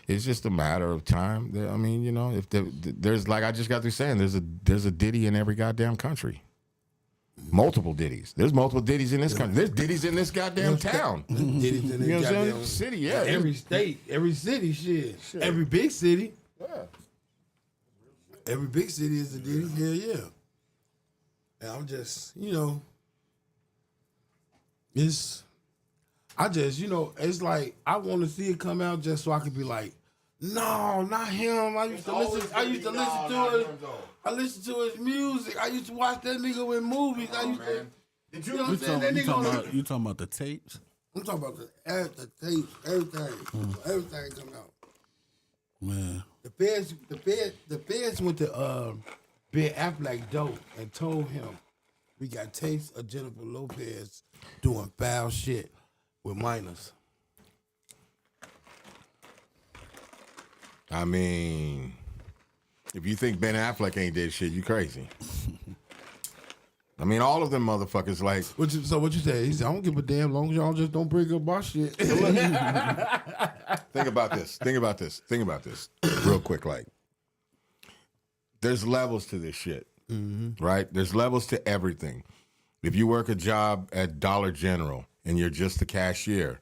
it's just a matter of time. I mean, you know, if there's, like I just got through saying, there's a Diddy in every goddamn country. Multiple Diddies. There's multiple Diddies in this country. There's Diddies in this goddamn town. Diddies in You know this what I'm saying? goddamn City, yeah. Every state, every city, shit. Every big city. Yeah. Every big city is a Diddy. Hell yeah. And I'm just, you know, it's like I want to see it come out just so I could be like, no, not him. I used to listen to it. I listened to his music. I used to watch that nigga with movies. I used to. Did you know what I'm saying? That nigga You talking about the tapes? I'm talking about the tapes, everything. Everything come out. Man. The feds went to Ben Affleck dope and told him we got tapes of Jennifer Lopez doing foul shit with minors. I mean, if you think Ben Affleck ain't did shit, you crazy. I mean, all of them motherfuckers like. What you say? He said, I don't give a damn long as y'all just don't bring up my shit. Think about this, real quick. Like, there's levels to this shit, right? There's levels to everything. If you work a job at Dollar General and you're just the cashier,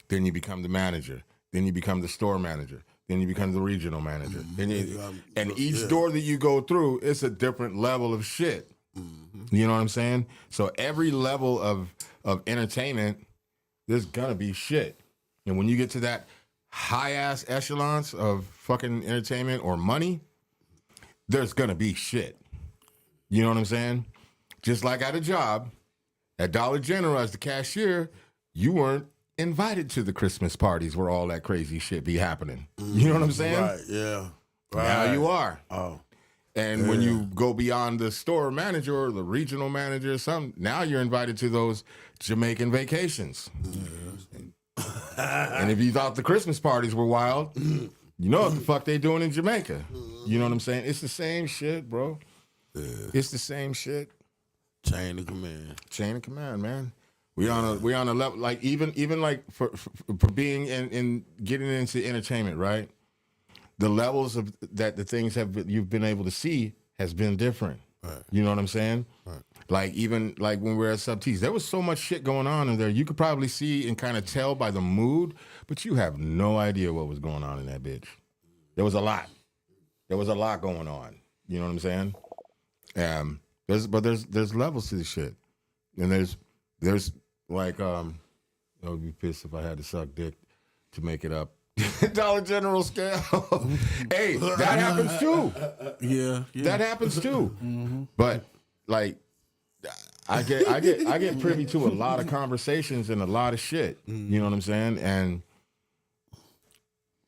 then you become the manager, then you become the store manager, then you become the regional manager. And each door that you go through, it's a different level of shit. You know what I'm saying? So every level of entertainment, there's gonna be shit. And when you get to that high-ass echelons of fucking entertainment or money, there's gonna be shit. You know what I'm saying? Just like at a job, at Dollar General as the cashier, you weren't invited to the Christmas parties where all that crazy shit be happening. You know what I'm saying? Right, yeah. Right. Now you are. Oh. And when you go beyond the store manager or the regional manager or something, now you're invited to those Jamaican vacations. And if you thought the Christmas parties were wild, you know what the fuck they doing in Jamaica. You know what I'm saying? It's the same shit, bro. Yeah. It's the same shit. Chain of command. Chain of command, man. We on a level, like even like for being in getting into entertainment, right? The levels of that the things you've been able to see has been different. Right. You know what I'm saying? Right. Like even like when we were at Sub T's, there was so much shit going on in there. You could probably see and kind of tell by the mood, but you have no idea what was going on in that bitch. There was a lot. There was a lot going on. You know what I'm saying? There's levels to the shit, and there's like I would be pissed if I had to suck dick to make it up. Dollar General scale. Hey, that happens too. Yeah. That happens too. Mm-hmm. But like, I get privy to a lot of conversations and a lot of shit. You know what I'm saying? And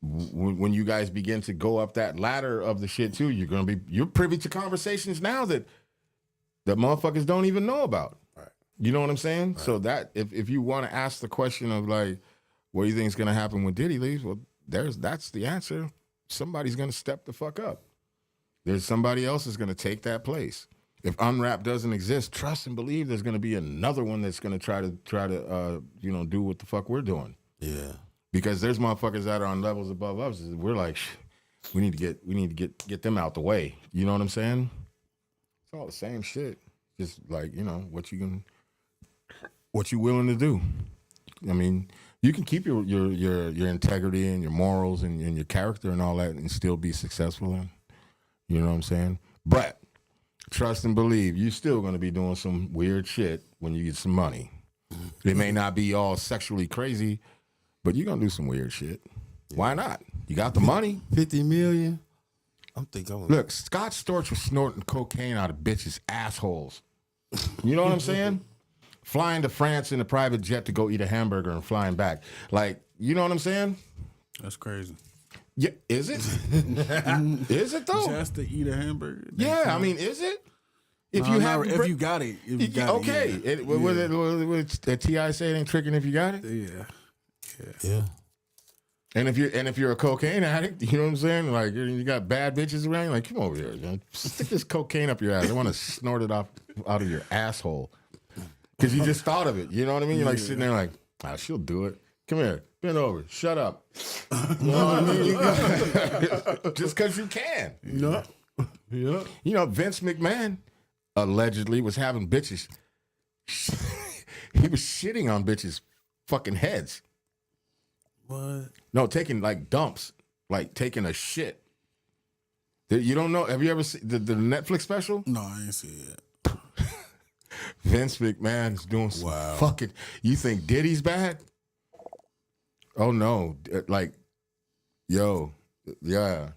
when you guys begin to go up that ladder of the shit too, you're privy to conversations now that motherfuckers don't even know about. Right. You know what I'm saying? Right. So that if you want to ask the question of like, what do you think is going to happen when Diddy leaves? Well, that's the answer. Somebody's going to step the fuck up. There's somebody else is going to take that place. If Unwrap doesn't exist, trust and believe there's going to be another one that's going to try to do what the fuck we're doing. Yeah. Because there's motherfuckers that are on levels above us. We're like, we need to get them out the way. You know what I'm saying? It's all the same shit. Just like, what you willing to do. I mean, you can keep your integrity and your morals and your character and all that and still be successful in. You know what I'm saying? But trust and believe, you're still going to be doing some weird shit when you get some money. It may not be all sexually crazy, but you're going to do some weird shit. Yeah. Why not? You got the money. 50 million. I'm thinking. Look, Scott Storch was snorting cocaine out of bitches' assholes. You know what I'm saying? Flying to France in a private jet to go eat a hamburger and flying back. Like, you know what I'm saying? That's crazy. Yeah, is it? Is it though? Just to eat a hamburger? Yeah, I mean, is it? If you have, if you got it, okay. It, What T.I. say? It ain't tricking if you got it. Yeah. And if you're a cocaine addict, you know what I'm saying? Like you got bad bitches around, you're like, come over here, man. Stick this cocaine up your ass. I want to snort it out of your asshole. Because you just thought of it. You know what I mean? You're like sitting there like, she'll do it. Come here. Bend over. Shut up. You know what I mean? Just because you can. Yeah. You know, Vince McMahon allegedly was having bitches. He was shitting on bitches' fucking heads. What? No, taking like dumps, like taking a shit. You don't know? Have you ever seen the Netflix special? No, I ain't see it. Vince McMahon's doing some fucking. You think Diddy's bad? Oh no! Like, yo, yeah.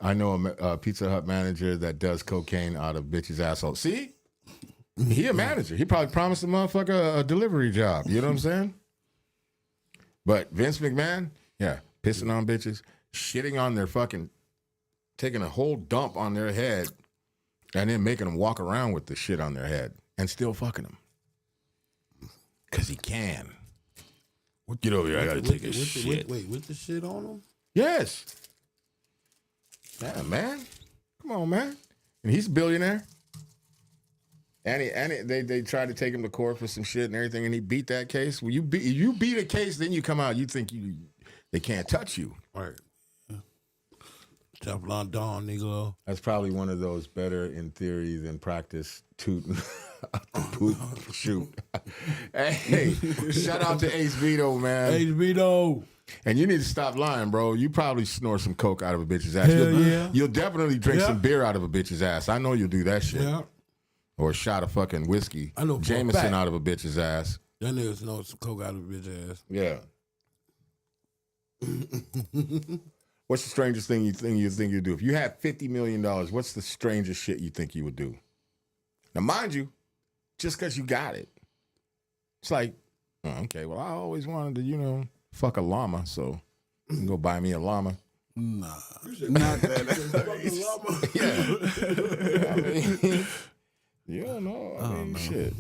I know a Pizza Hut manager that does cocaine out of bitches' asshole. See, he a manager. He probably promised the motherfucker a delivery job. You know what I'm saying? But Vince McMahon, yeah, pissing on bitches, shitting on their fucking, taking a whole dump on their head, and then making them walk around with the shit on their head and still fucking them. Because he can. Get over here, I gotta take a shit. Wait, with the shit on him? Yes. Yeah, man. Come on, man. And he's a billionaire. And they tried to take him to court for some shit and everything, and he beat that case. Well, you beat a case, then you come out, you think they can't touch you. Right. Teflon Don, nigga. That's probably one of those better in theory than practice tooting poop shoot. Hey, shout out to Ace Vito, man. Ace Vito. And you need to stop lying, bro. You probably snore some coke out of a bitch's ass. Hell You'll definitely drink some beer out of a bitch's ass. I know you'll do that shit. Yeah. Or a shot of fucking whiskey. I know Jameson out of a bitch's ass. That nigga snore some coke out of a bitch's ass. Yeah. What's the strangest thing you think you'd do? If you had $50 million, what's the strangest shit you think you would do? Now, mind you, just because you got it. It's like, okay, well, I always wanted to, fuck a llama, so you can go buy me a llama. Nah. Not that. Yeah. I mean, you don't know. I mean, shit.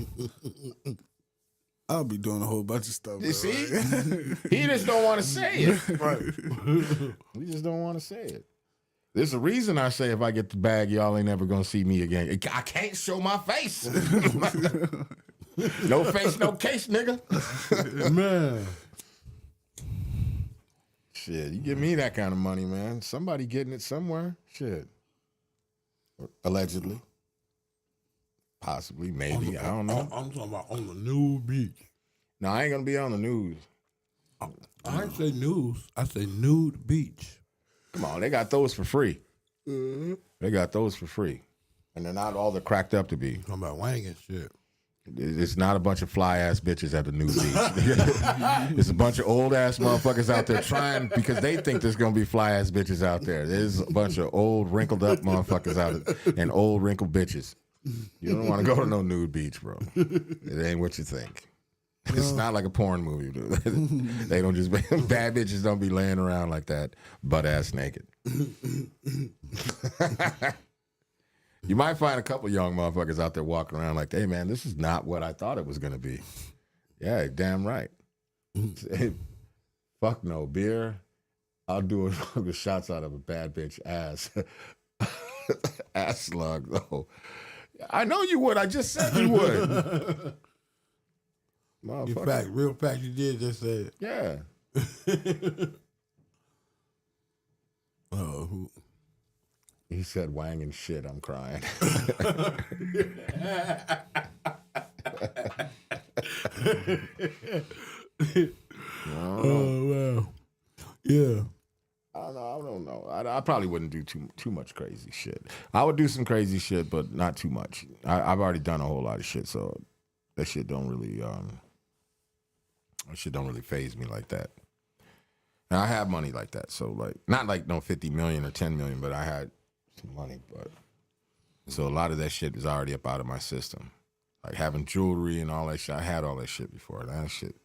I'll be doing a whole bunch of stuff. You see? He just don't want to say it. Right. We just don't want to say it. There's a reason I say if I get the bag, y'all ain't never going to see me again. I can't show my face. No face, no case, nigga. Man. Shit, you give me that kind of money, man. Somebody getting it somewhere. Shit. Allegedly. Possibly, maybe. I don't know. I'm talking about on the nude beach. No, I ain't going to be on the news. I didn't say news. I say nude beach. Come on, they got those for free. They got those for free. And they're not all they're cracked up to be. Talking about wang and shit. It's not a bunch of fly-ass bitches at the nude beach. It's a bunch of old-ass motherfuckers out there trying because they think there's going to be fly-ass bitches out there. There's a bunch of old, wrinkled-up motherfuckers out and old, wrinkled bitches. You don't want to go to no nude beach, bro. It ain't what you think. It's not like a porn movie, dude. They don't just, bad bitches don't be laying around like that, butt-ass naked. You might find a couple young motherfuckers out there walking around like, hey, man, this is not what I thought it was going to be. Yeah, damn right. Fuck no, beer. I'll do it with shots out of a bad bitch ass. Ass slug, though. I know you would. I just said you would. Real fact, you did just say it. Yeah. Oh, He said wang and shit. I'm crying. oh wow. Yeah. I don't know. I probably wouldn't do too much crazy shit. I would do some crazy shit, but not too much. I've already done a whole lot of shit, so that shit don't really faze me like that. And I have money like that, so like not like no 50 million or 10 million, but I had some money, but so a lot of that shit is already up out of my system. Like having jewelry and all that shit. I had all that shit before. That shit.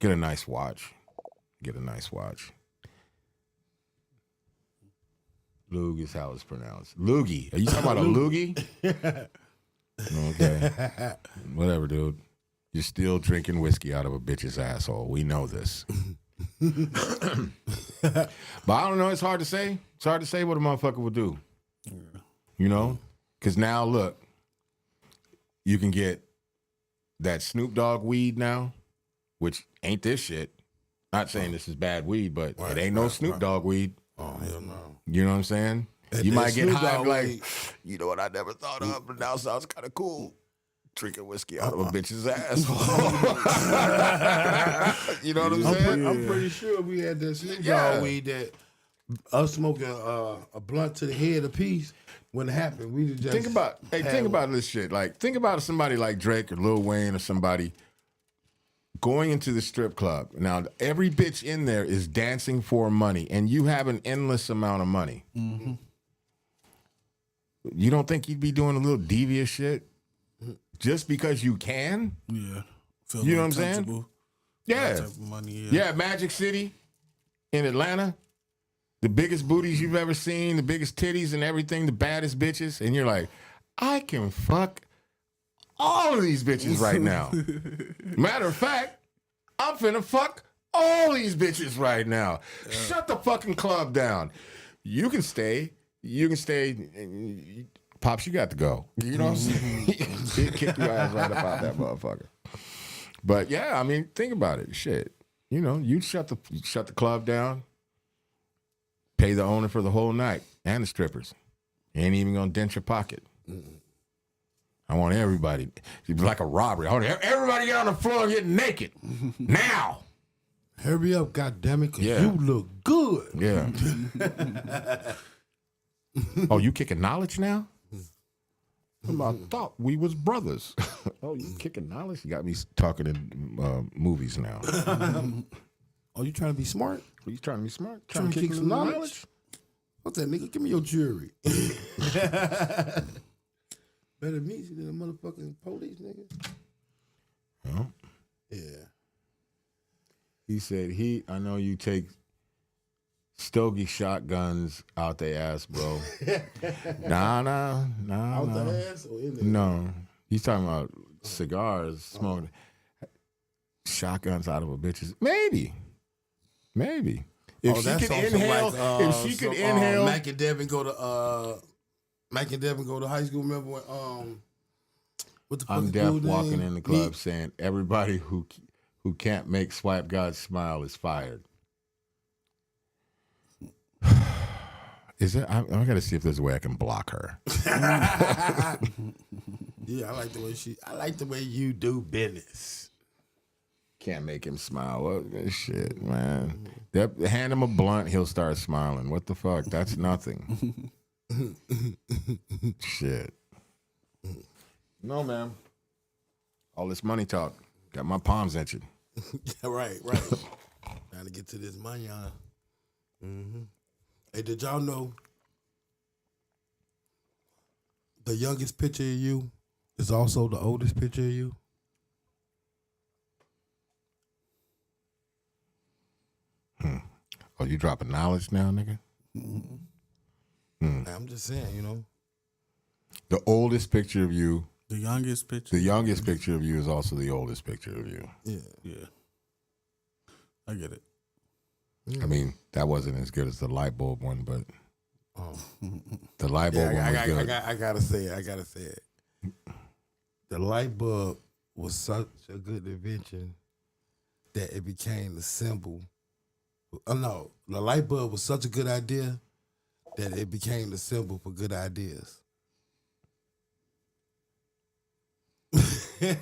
Get a nice watch. Lug is how it's pronounced. Loogie. Are you talking about a loogie? Okay. Whatever, dude. You're still drinking whiskey out of a bitch's asshole. We know this. But I don't know. It's hard to say. It's hard to say what a motherfucker would do. Yeah. You know? Because now, look, you can get that Snoop Dogg weed now, which ain't this shit. Not saying this is bad weed, but it ain't no Snoop Dogg weed. Oh, hell no. You know what I'm saying? And you might get Snoop high Dogg like, weed. you know what I never thought of, but now sounds kind of cool. Drinking whiskey out of a bitch's asshole. You know what I'm saying? I'm pretty sure we had that Snoop Dogg weed that us smoking a blunt to the head apiece. When it happened, we just think about this shit. Like, think about somebody like Drake or Lil Wayne or somebody going into the strip club. Now, every bitch in there is dancing for money, and you have an endless amount of money. Mm-hmm. You don't think you'd be doing a little devious shit just because you can? Yeah. You know what I'm saying? Yeah. That type of money, yeah, Magic City in Atlanta. The biggest booties you've ever seen, the biggest titties and everything, the baddest bitches. And you're like, I can fuck all of these bitches right now. Matter of fact, I'm finna fuck all these bitches right now. Yeah. Shut the fucking club down. You can stay. Pops, you got to go. You know what I'm saying? Kick your ass right up out that motherfucker. But yeah, I mean, think about it. Shit. You know, you shut the club down. Pay the owner for the whole night and the strippers. You ain't even gonna dent your pocket. I want everybody. It'd be like a robbery. I want everybody get on the floor and get naked now. Hurry up, goddammit, because you look good. Yeah. Oh, you kicking knowledge now? I thought we was brothers. Oh, you kicking knowledge? You got me talking in movies now. Oh, you trying to be smart? Are you trying to be smart? Trying to kick some knowledge? What's that, nigga? Give me your jewelry. Better meet you than a motherfucking police, nigga. Huh? Yeah. He said, I know you take stogie shotguns out their ass, bro. Nah. Out the ass or in there? No. He's talking about cigars, smoking. Shotguns out of a bitch's. Maybe. If she could inhale, inhale. Mac and Devin go to high school. Remember when what the fuck? I'm deaf walking in the club saying everybody who can't make Swipe God smile is fired. Is it? I gotta see if there's a way I can block her. Yeah, I like the way you do business. Can't make him smile. What shit, man? Hand him a blunt, he'll start smiling. What the fuck? That's nothing. Shit. No, man. All this money talk got my palms itching. Yeah, right. Trying to get to this money, Mm-hmm. Hey, did y'all know the youngest picture of you is also the oldest picture of you? Oh, you dropping knowledge now, nigga? I'm just saying, you know. The oldest picture of you. The youngest picture. The youngest picture of you is also the oldest picture of you. Yeah. I get it. I mean, that wasn't as good as the light bulb one, but the light bulb one was good. I gotta say it. The light bulb was such a good invention that it became the symbol. No, the light bulb was such a good idea that it became the symbol for good ideas. Yeah.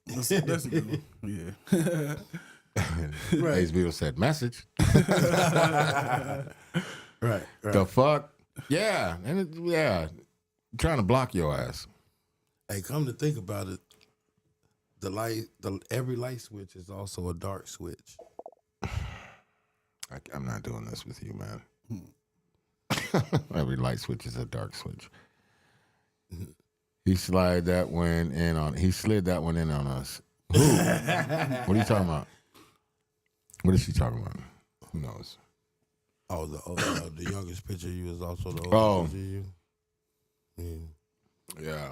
That's a good one. Yeah. Right. Ace Beetle said, message. Right. The fuck? Yeah. And trying to block your ass. Hey, come to think about it, every light switch is also a dark switch. I'm not doing this with you, man. Every light switch is a dark switch. He slid that one in on us. Who? What are you talking about? What is she talking about? Who knows? Oh, the youngest picture of you is also the oldest Oh. picture of you. Yeah. Yeah.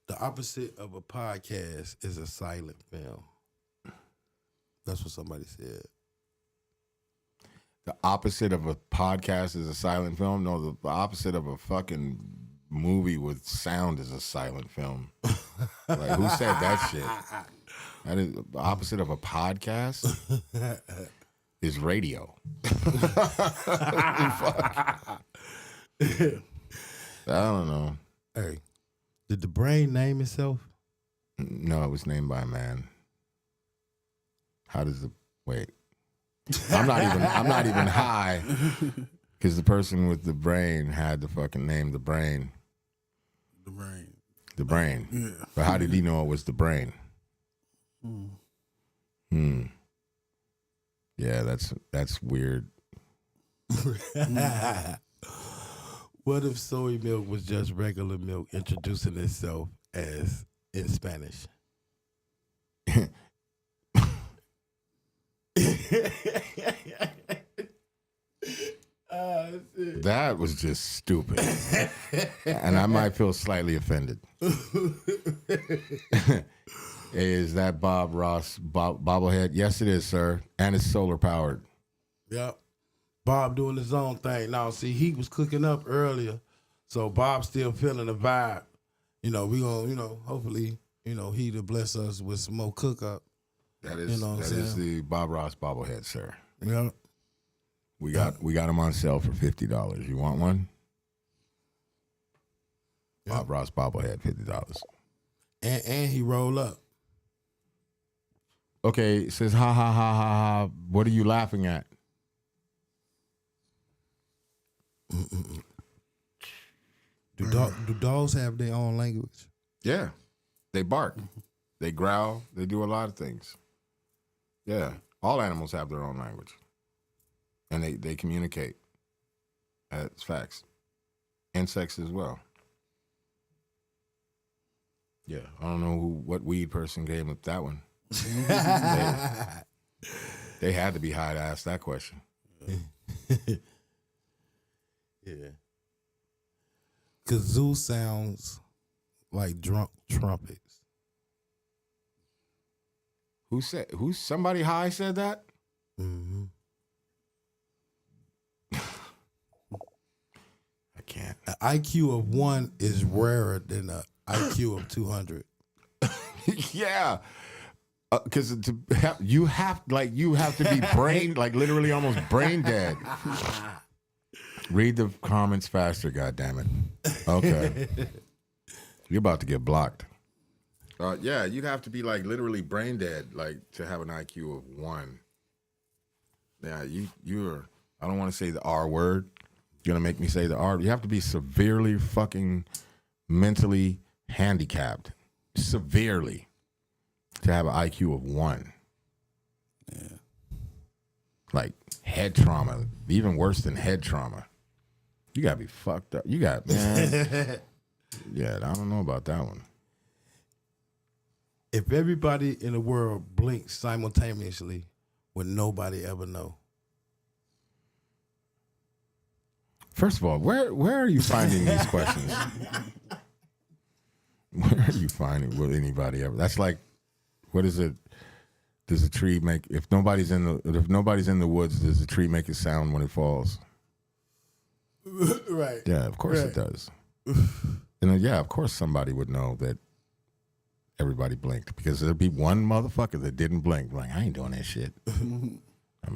The opposite of a podcast is a silent film. That's what somebody said. The opposite of a podcast is a silent film. No, the opposite of a fucking movie with sound is a silent film. Like, who said that shit? That is the opposite of a podcast is radio. I don't know. Hey, did the brain name itself? No, it was named by a man. How does the wait? I'm not even high because the person with the brain had the fucking name the brain. The brain. The brain. Yeah. But how did he know it was the brain? Yeah, that's weird. What if soy milk was just regular milk introducing itself as in Spanish? That was just stupid. And I might feel slightly offended. Is that Bob Ross bobblehead? Yes, it is, sir. And it's solar powered. Yep. Bob doing his own thing. Now, see, he was cooking up earlier, so Bob's still feeling the vibe. We gonna, hopefully, he to bless us with some more cook up. That is the Bob Ross bobblehead, sir. Yeah. We got them on sale for $50. You want one? Yep. Bob Ross bobblehead, $50. And he roll up. Okay, it says ha ha ha ha ha. What are you laughing at? Do dogs have their own language? Yeah. They bark. They growl. They do a lot of things. Yeah. All animals have their own language. And they communicate. That's facts. Insects as well. Yeah. I don't know what weed person came up with that one. They had to be high to ask that question. Yeah. Kazoo sounds like drunk trumpets. Who somebody high said that? Mm-hmm. I can't. An IQ of 1 is rarer than an IQ of 200. Yeah. Because you have to be brain, like literally almost brain dead. Read the comments faster, goddammit. Okay. You're about to get blocked. Yeah, you'd have to be like literally brain dead, like to have an IQ of 1. Yeah, you're, I don't want to say the R word. You're going to make me say the R. You have to be severely fucking mentally handicapped. Severely. To have an IQ of 1. Yeah. Like head trauma. Even worse than head trauma. You got to be fucked up. Man. Yeah, I don't know about that one. If everybody in the world blinks simultaneously, would nobody ever know? First of all, where are you finding these questions? Where are you finding? Will anybody ever? That's like, what is it? Does a tree make? If nobody's in the woods, does the tree make a sound when it falls? Right. Yeah, of course it does. And then, yeah, of course somebody would know that everybody blinked, because there'd be one motherfucker that didn't blink. Like, I ain't doing that shit.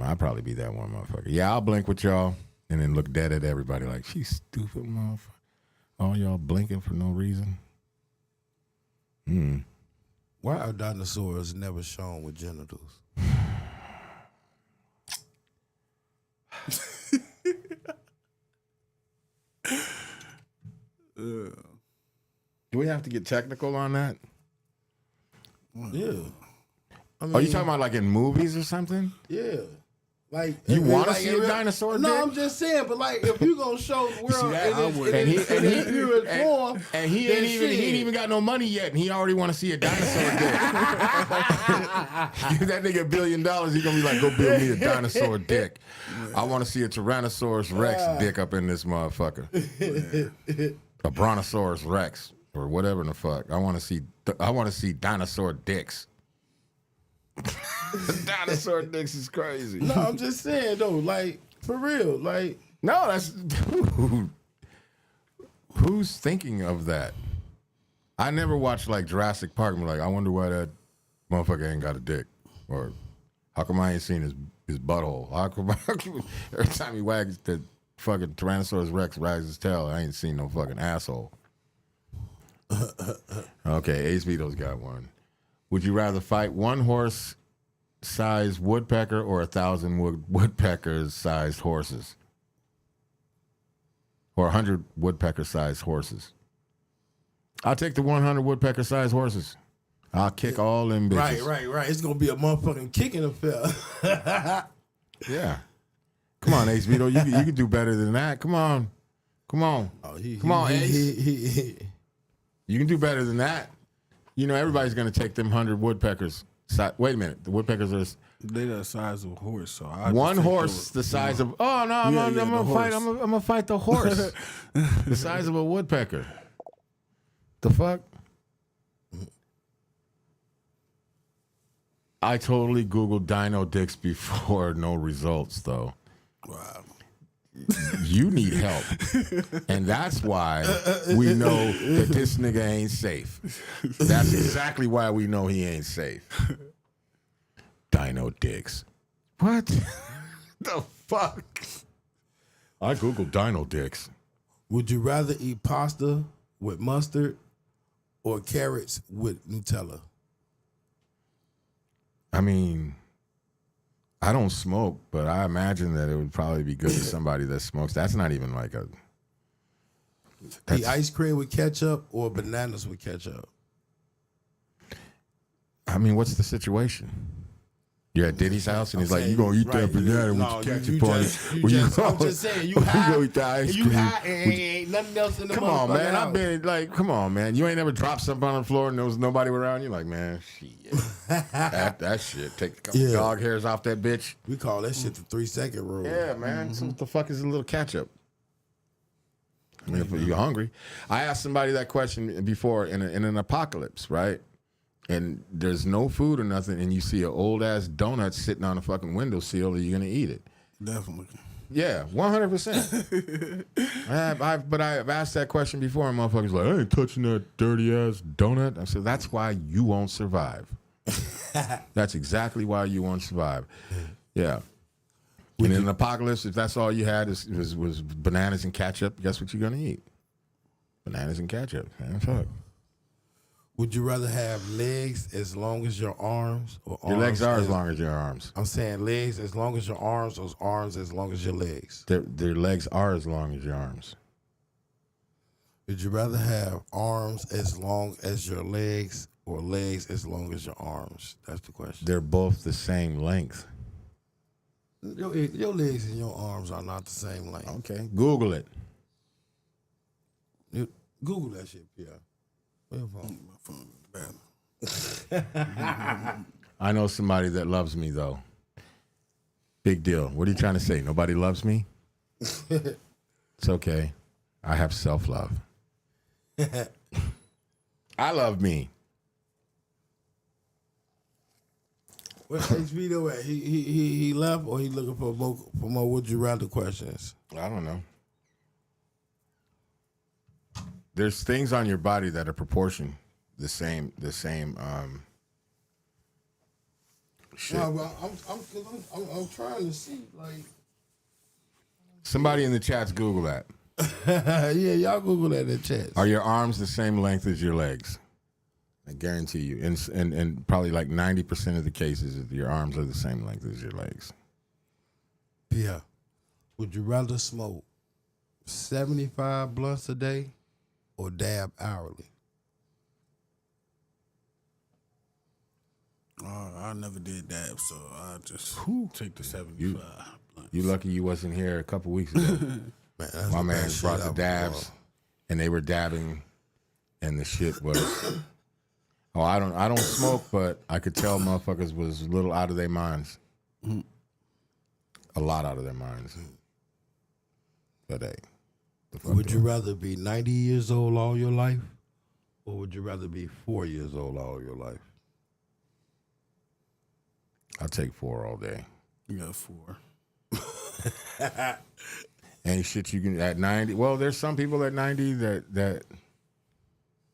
I'd probably be that one motherfucker. Yeah, I'll blink with y'all and then look dead at everybody like, she stupid motherfucker. All y'all blinking for no reason. Why are dinosaurs never shown with genitals? Do we have to get technical on that? Yeah. Are you talking about like in movies or something? Yeah. Like You want to see a dinosaur No, dick? I'm just saying. But like, if you gonna show the world that? I would. And he purest form, and he then ain't even got no money yet, and he already want to see a dinosaur dick. Give that nigga $1 billion, he gonna be like, go build me a dinosaur dick. I want to see a Tyrannosaurus Rex dick up in this motherfucker. A Brontosaurus Rex or whatever the fuck. I want to see dinosaur dicks. Dinosaur dicks is crazy. No, I'm just saying though, like for real, like No, that's who's thinking of that. I never watched like Jurassic Park and be like, I wonder why that motherfucker ain't got a dick, or how come I ain't seen his butthole? How come every time he wags the fucking Tyrannosaurus Rex wags his tail, I ain't seen no fucking asshole. Okay, Ace Vito's got one. Would you rather fight one horse-sized woodpecker or 1,000 woodpecker-sized horses? Or 100 woodpecker-sized horses? I'll take the 100 woodpecker-sized horses. I'll kick all them bitches. right. It's gonna be a motherfucking kicking affair. Yeah. Come on, Ace Vito. You can do better than that. Come on. Come on, Ace. You can do better than that. You know, everybody's going to take them 100 woodpeckers. Wait a minute. The woodpeckers are... They the size of a horse, so one horse the size of... Oh, no, I'm going to fight the horse. The size of a woodpecker. The fuck? I totally Googled dino dicks before. No results, though. Wow. You need help. And that's why we know that this nigga ain't safe. That's exactly why we know he ain't safe. Dino dicks. What? The fuck? I Googled dino dicks. Would you rather eat pasta with mustard or carrots with Nutella? I mean, I don't smoke, but I imagine that it would probably be good to somebody that smokes. That's not even like a... Eat ice cream with ketchup or bananas with ketchup? I mean, what's the situation? You're at Diddy's house and he's like, you gonna eat that banana with ketchup on it. I'm just saying, you high. You gonna eat the ice cream. You high and ain't nothing else in the Come on, man. house. I've been like, come on, man. You ain't never dropped something on the floor and there was nobody around. You're like, man, shit. that shit. Take a couple dog hairs off that bitch. We call that shit the 3-second rule. Yeah, man. So what the fuck is a little ketchup? I mean, if you're hungry. I asked somebody that question before in an apocalypse, right? And there's no food or nothing, and you see an old ass donut sitting on a fucking windowsill, are you gonna eat it? Definitely. Yeah, 100%. But I've asked that question before, and motherfuckers like, I ain't touching that dirty ass donut. I said, that's why you won't survive. That's exactly why you won't survive. Yeah. And in an apocalypse, if that's all you had was bananas and ketchup, guess what you're gonna eat? Bananas and ketchup. Man, fuck. Would you rather have legs as long as your arms or arms? Your legs are as long as your arms. I'm saying legs as long as your arms or arms as long as your legs? Their legs are as long as your arms. Would you rather have arms as long as your legs or legs as long as your arms? That's the question. They're both the same length. Your legs and your arms are not the same length. Okay, Google it. Google that shit, Pierre. Where your phone? My phone is bad. I know somebody that loves me, though. Big deal. What are you trying to say? Nobody loves me? It's okay. I have self-love. I love me. Where's Vito at? He left, or he looking for more would you rather questions? I don't know. There's things on your body that are proportioned the same shit. No, well, I'm trying to see, like. Somebody in the chat's Google that. Yeah, y'all Google that in the chat. Are your arms the same length as your legs? I guarantee you. And probably like 90% of the cases, your arms are the same length as your legs. Yeah. Would you rather smoke 75 blunts a day or dab hourly? I never did that, so I just take the 75. You lucky you wasn't here a couple weeks ago. Man, that's My the man best brought shit the I've dabs, and they were dabbing, and the shit was. Oh, I don't smoke, but I could tell motherfuckers was a little out of their minds. A lot out of their minds. But hey, Would you rather be 90 years old all your life, or would you rather be 4 years old all your life? I'll take 4 all day. You got 4. Ain't shit you can at 90. Well, there's some people at 90 that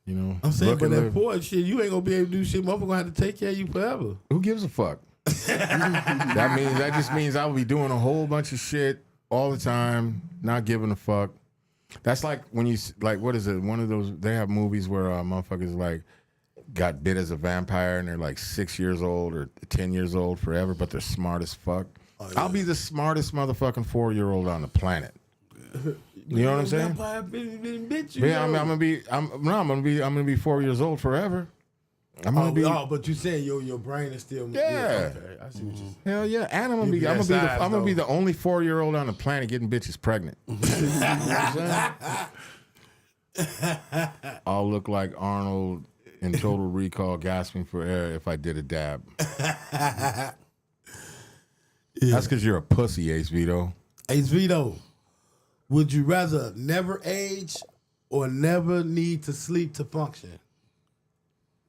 you know. I'm saying, look but and that live. poor shit, you ain't gonna be able to do shit. Motherfucker gonna have to take care of you forever. Who gives a fuck? that just means I will be doing a whole bunch of shit all the time, not giving a fuck. That's like when you like, what is it? One of those, they have movies where motherfuckers like got bit as a vampire and they're like 6 years old or 10 years old forever, but they're smart as fuck. Oh, yeah. I'll be the smartest motherfucking 4-year-old on the planet. You know what I'm saying? Yeah, I'm gonna be 4 years old forever. I'm gonna be. Oh, but you saying your brain is still. Yeah. Okay, I see what you're saying. Hell yeah, and I'm gonna be the only 4-year-old on the planet getting bitches pregnant. You know what I'm saying? I'll look like Arnold in Total Recall gasping for air if I did a dab. Yeah. That's because you're a pussy, Ace Vito. Ace Vito, would you rather never age or never need to sleep to function?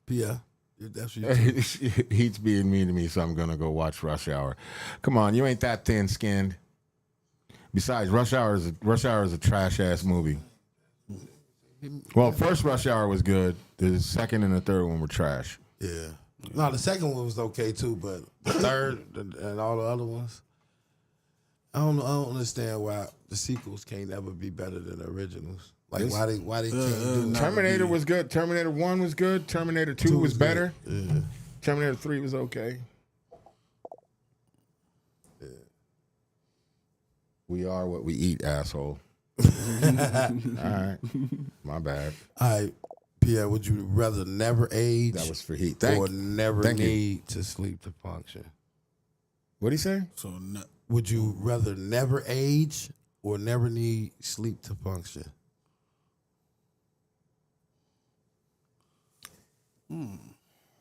Yeah, that's what you He's being mean to me, so I'm gonna go watch Rush Hour. Come on, you ain't that thin-skinned. Besides, Rush Hour is a trash ass movie. Well, first Rush Hour was good. The second and the third one were trash. Yeah. No, the second one was okay too, but the third and all the other ones, I don't understand why the sequels can't ever be better than the originals. Like why they can't do it. Terminator was good. Terminator 1 was good. Terminator 2 was better. Yeah. Terminator 3 was okay. Yeah. We are what we eat, asshole. All right. My bad. All right, Pierre, would you rather never age That was for heat. or never need to sleep to function? What'd he say? So Would you rather never age or never need sleep to function?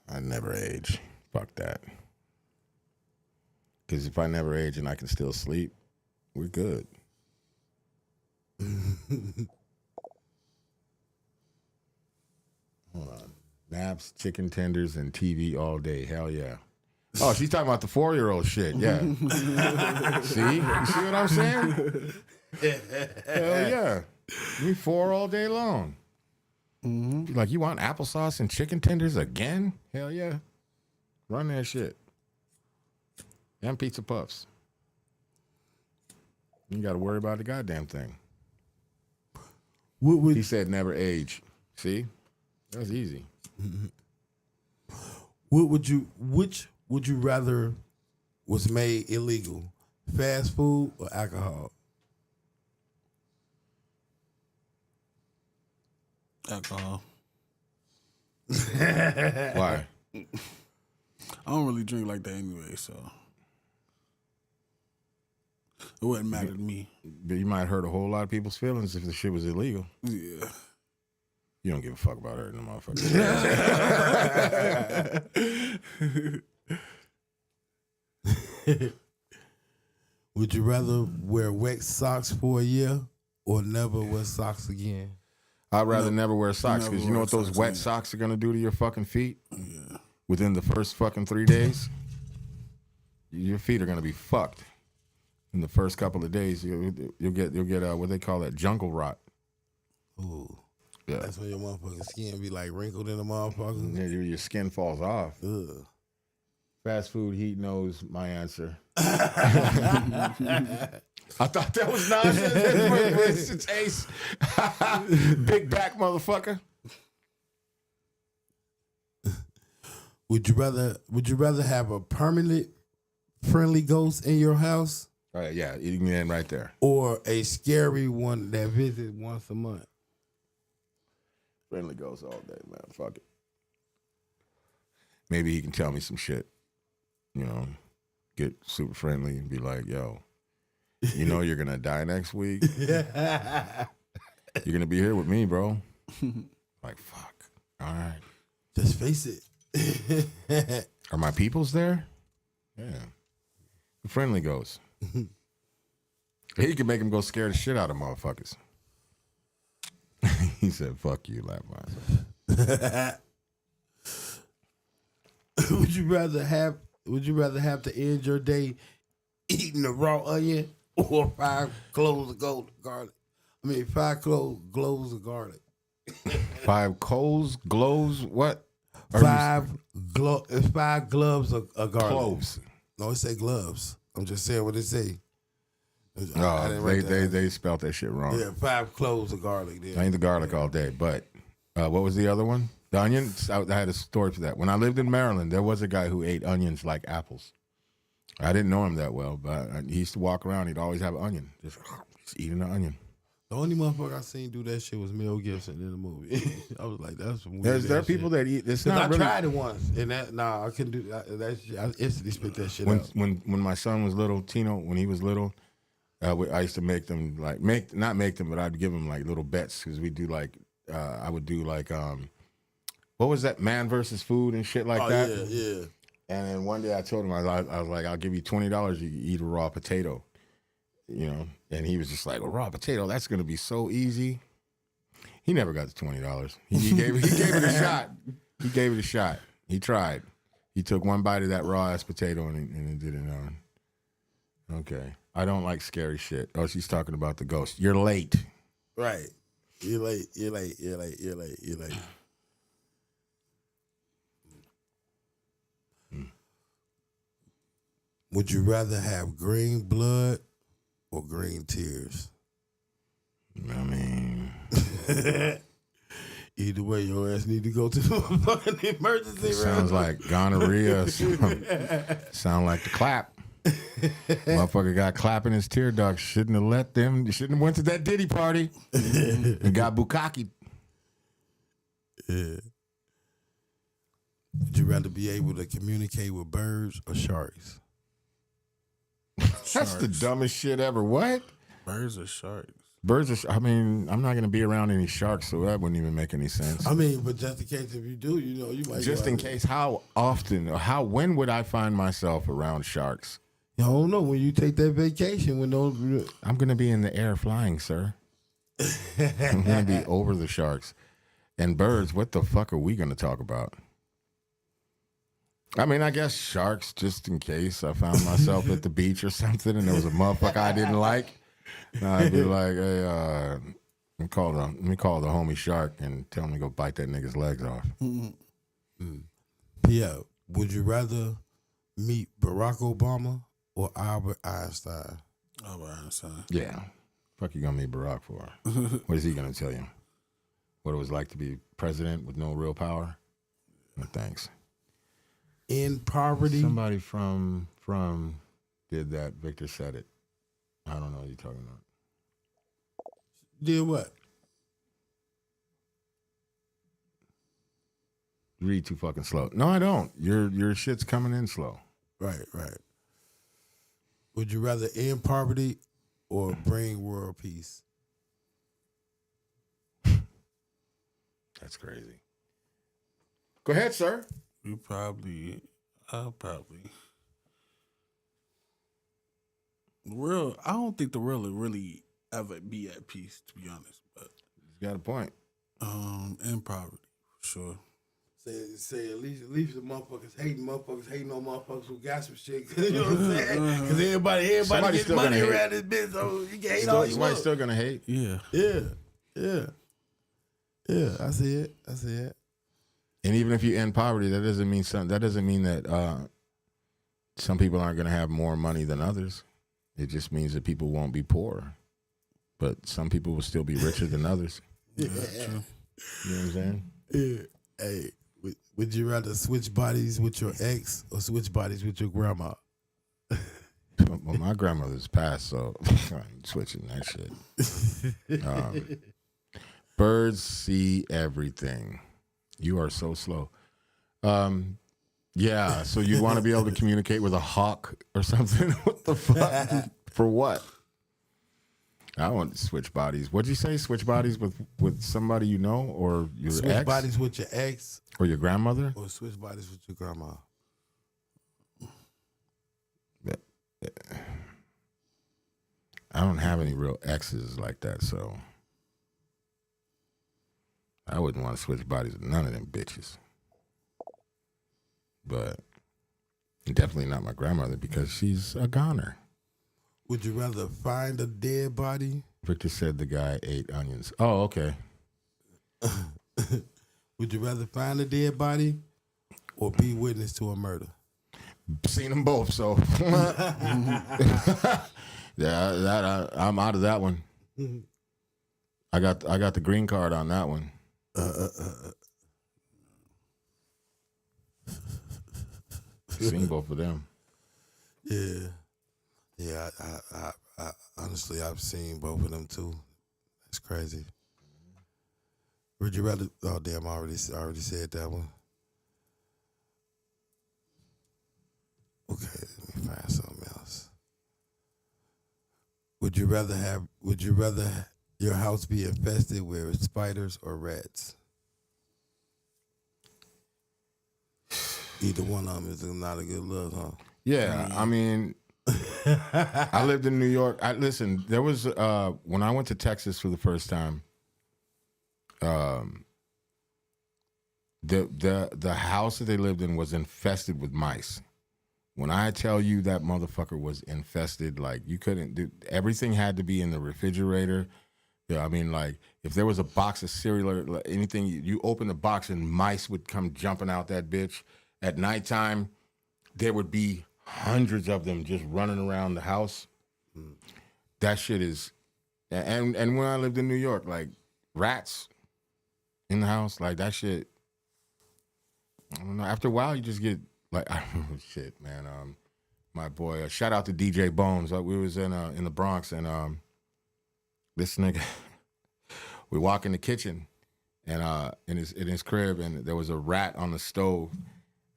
I never age. Fuck that. Because if I never age and I can still sleep, we're good. Hold on. Naps, chicken tenders, and TV all day. Hell yeah. Oh, she's talking about the 4-year-old shit. Yeah. See? You see what I'm saying? Hell yeah. Give me 4 all day long. Mm-hmm. Like, you want applesauce and chicken tenders again? Hell yeah. Run that shit. And pizza puffs. You got to worry about the goddamn thing. He said never age. See? That's easy. Which would you rather was made illegal? Fast food or alcohol? alcohol. Why? I don't really drink like that anyway, so it wouldn't matter to me. But you might hurt a whole lot of people's feelings if the shit was illegal. Yeah. You don't give a fuck about hurting the motherfuckers. Would you rather wear wet socks for a year or never wear socks again? I'd rather never wear socks because you know what those socks, wet socks are going to do to your fucking feet? Yeah. Within the first fucking 3 days, your feet are going to be fucked. In the first couple of days, you'll get what they call that jungle rot. Ooh. Yeah. That's when your motherfucking skin be like wrinkled in the motherfucker. Yeah, your skin falls off. Ugh. Fast food heat knows my answer. I thought that was nonsense. It's Ace. Big back motherfucker. Would you rather have a permanent friendly ghost in your house? All right, yeah, you mean right there. Or a scary one that visits once a month? Friendly ghost all day, man. Fuck it. maybe he can tell me some shit. You know, get super friendly and be like, yo, you know you're gonna die next week. You're gonna be here with me, bro. Like, fuck. All right. Just face it. Are my peoples there? Yeah. The friendly goes. He can make him go scare the shit out of motherfuckers. He said, fuck you, Lapine. Would you rather have to end your day eating a raw onion or 5 cloves of garlic? I mean, 5 cloves of garlic. 5 coals, glows, what? 5 gloves of garlic. Cloves. No, it say gloves. I'm just saying what it say. No, they spelled that shit wrong. Yeah, 5 cloves of garlic. Then. I ain't the garlic all day, but what was the other one? The onions. I had a story for that. When I lived in Maryland, there was a guy who ate onions like apples. I didn't know him that well, but he used to walk around. He'd always have an onion, just eating an onion. The only motherfucker I seen do that shit was Mel Gibson in the movie. I was like, that's some weird. There are people that eat. It's not I really, tried it once, and I couldn't do that. I instantly spit that shit out. When my son was little, Tino, when he was little, I used to make them not make them, but I'd give him like little bets because we do like I would do like what was that, Man versus Food and shit like that. Yeah. And then one day I told him I was like, I'll give you $20 you eat a raw potato, you know. And he was just like, a raw potato, that's gonna be so easy. He never got the $20. He gave it a shot. He gave it a shot. He tried. He took one bite of that raw ass potato and it didn't know. Okay. I don't like scary shit. Oh, she's talking about the ghost. You're late. Right. You're late. Would you rather have green blood or green tears? I mean, either way, your ass need to go to the fucking emergency room. Sounds like gonorrhea. Sound like the clap. Motherfucker got clapping his tear ducts. Shouldn't have let them. Shouldn't have went to that Diddy party and got bukkake. Yeah. Would you rather be able to communicate with birds or sharks? That's the dumbest shit ever. What? Birds or sharks? Birds are. I mean, I'm not gonna be around any sharks, so that wouldn't even make any sense. I mean, but just in case if you do, you know, you might. Just in case, how often or when would I find myself around sharks? I don't know. When you take that vacation, when those. I'm gonna be in the air flying, sir. I'm gonna be over the sharks. And birds, what the fuck are we gonna talk about? I mean, I guess sharks, just in case I found myself at the beach or something and there was a motherfucker I didn't like. I'd be like, hey, let me call the homie shark and tell him to go bite that nigga's legs off. Yeah. Would you rather meet Barack Obama or Albert Einstein? Albert Einstein. Yeah. Fuck you gonna meet Barack for? What is he gonna tell you? What it was like to be president with no real power? No thanks. In poverty. Somebody from did that. Victor said it. I don't know what you're talking about. Did what? You read too fucking slow. No, I don't. Your shit's coming in slow. Right. Would you rather end poverty or bring world peace? That's crazy. Go ahead, sir. I'll probably. I don't think the world will really ever be at peace, to be honest. But You got a point. in poverty, for sure. Say at least the motherfuckers hating on motherfuckers who got some shit. You know what I'm saying? Because everybody Somebody's gets still money gonna around this bitch, so you can hate all you Somebody's want. still gonna hate. Yeah. Yeah. I see it. And even if you end poverty, that doesn't mean that some people aren't gonna have more money than others. It just means that people won't be poor, but some people will still be richer than others. Yeah. True. You know what I'm saying? Yeah. Hey, would you rather switch bodies with your ex or switch bodies with your grandma? Well, my grandmother's passed, so I'm switching that shit. Birds see everything. You are so slow. Yeah, so you want to be able to communicate with a hawk or something? What the fuck? For what? I want to switch bodies. What'd you say? Switch bodies with somebody you know or your Switch ex? bodies with your ex Or your grandmother? or switch bodies with your grandma. I don't have any real exes like that, so I wouldn't want to switch bodies with none of them bitches. But definitely not my grandmother because she's a goner. Would you rather find a dead body? Victor said the guy ate onions. Oh, okay. Would you rather find a dead body or be witness to a murder? Seen them both, so yeah, I'm out of that one. I got the green card on that one. Seen both of them. Yeah. Yeah, I honestly, I've seen both of them too. That's crazy. Would you rather? Oh damn! I already said that one. Okay, let me find something else. Would you rather your house be infested with spiders or rats? Either one of them is not a good look, huh? Yeah, I mean, I lived in New York. Listen, there was when I went to Texas for the first time. The house that they lived in was infested with mice. When I tell you that motherfucker was infested, like you couldn't do everything had to be in the refrigerator. Yeah, I mean, like if there was a box of cereal or anything, you open the box and mice would come jumping out that bitch. At nighttime, there would be hundreds of them just running around the house. That shit is, and when I lived in New York, like rats in the house, like that shit. I don't know. After a while, you just get like, shit, man. My boy, shout out to DJ Bones. We was in the Bronx, and this nigga, we walk in the kitchen, and in his crib, and there was a rat on the stove.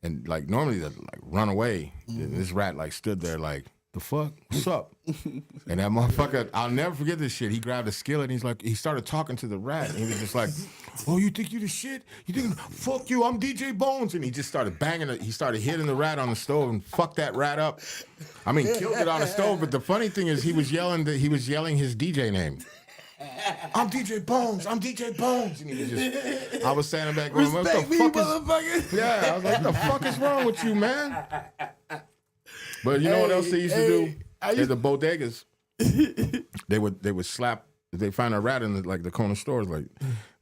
And like normally they'd like run away. And this rat like stood there like, the fuck? What's up? And that motherfucker, I'll never forget this shit. He grabbed a skillet and he started talking to the rat. And he was just like, oh, you think you the shit? You think, fuck you, I'm DJ Bones. And he just started banging it. He started hitting the rat on the stove and fucked that rat up. I mean, killed it on the stove. But the funny thing is he was yelling his DJ name. I'm DJ Bones. I'm DJ Bones. And he was just, I was standing back going, what the fuck is, yeah, I was like, what the fuck is wrong with you, man? But you know what else they used to do? At the bodegas, they would slap, if they find a rat in the corner stores, like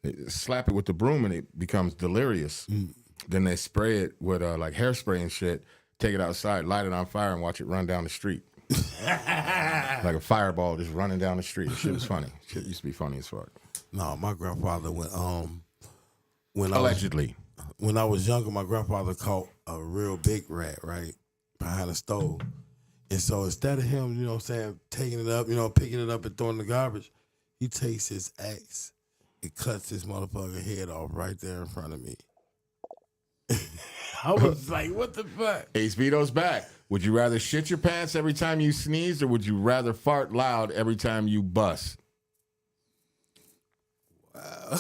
they slap it with the broom and it becomes delirious. Then they spray it with like hairspray and shit, take it outside, light it on fire and watch it run down the street. Like a fireball just running down the street. Shit was funny. Shit used to be funny as fuck. No, my grandfather when Allegedly. When I was younger, my grandfather caught a real big rat, right, behind the stove. And so instead of him, you know what I'm saying, taking it up, picking it up and throwing the garbage, he takes his axe and cuts his motherfucking head off right there in front of me. I was like, what the fuck? Ace Vito's back. Would you rather shit your pants every time you sneeze or would you rather fart loud every time you bust? Wow.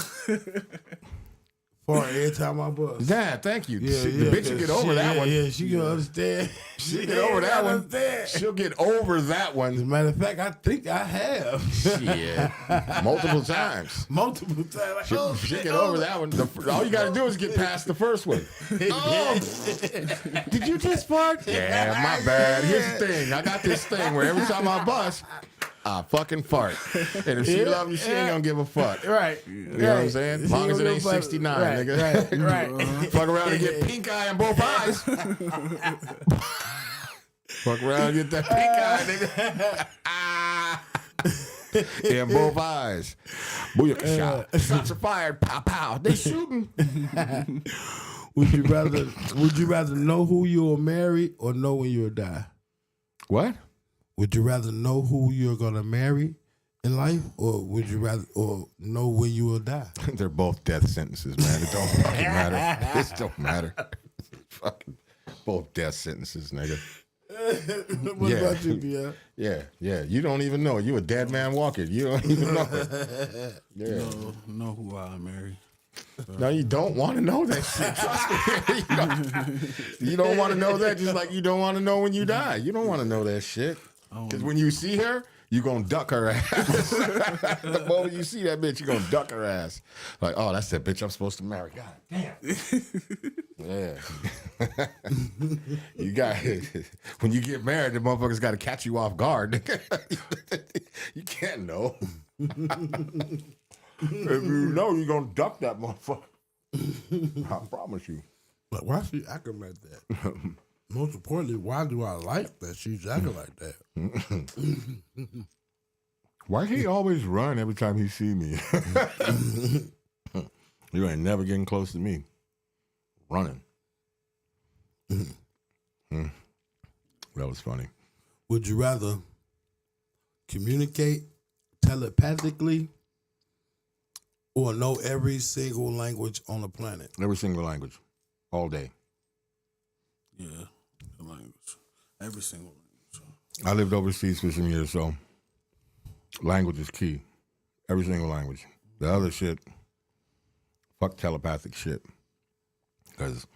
Fart every time I bust. Yeah, thank you. Yeah, The bitch will get over that one. Yeah, she can understand. She'll get over that one. She'll get over that As a one. matter of fact, I think I have. Shit. Multiple times. Multiple times. Like, She'll get over that one. All you got to do is get past the first one. Oh, did you just fart? Yeah, my bad. Here's the thing. I got this thing where every time I bust, I fucking fart. And if she love you, she ain't gonna give a fuck. Right. You know what I'm saying? As long as it ain't 69, nigga. Right. Fuck around and get pink eye in both eyes. Fuck around and get that pink eye, nigga. In both eyes. Booyaka shot. Shots are fired. Pow pow. They shooting. Would you rather know who you'll marry or know when you'll die? What? Would you rather know who you're gonna marry in life, or would you rather know when you will die? They're both death sentences, man. It don't fucking matter. It don't matter. Fucking. Both death sentences, nigga. What Yeah. about you, Pierre? Yeah. You don't even know. You a dead man walking. You don't even know it. Yeah. Know who I marry. No, you don't want to know that shit. Trust me. You don't want to know that just like you don't want to know when you die. You don't want to know that shit. Because when you see her, you're going to duck her ass. The moment you see that bitch, you're going to duck her ass. Like, oh, that's that bitch I'm supposed to marry. God damn. Yeah. You got when you get married, the motherfuckers got to catch you off guard. You can't know. If you know, you're going to duck that motherfucker. I promise you. But why she acting like that? Most importantly, why do I like that she's acting like that? Why he always run every time he see me? You ain't never getting close to me. Running. That was funny. Would you rather communicate telepathically or know every single language on the planet? Every single language. All day. Yeah, the language. Every single language. I lived overseas for some years, so language is key. Every single language. The other shit, fuck telepathic shit. Because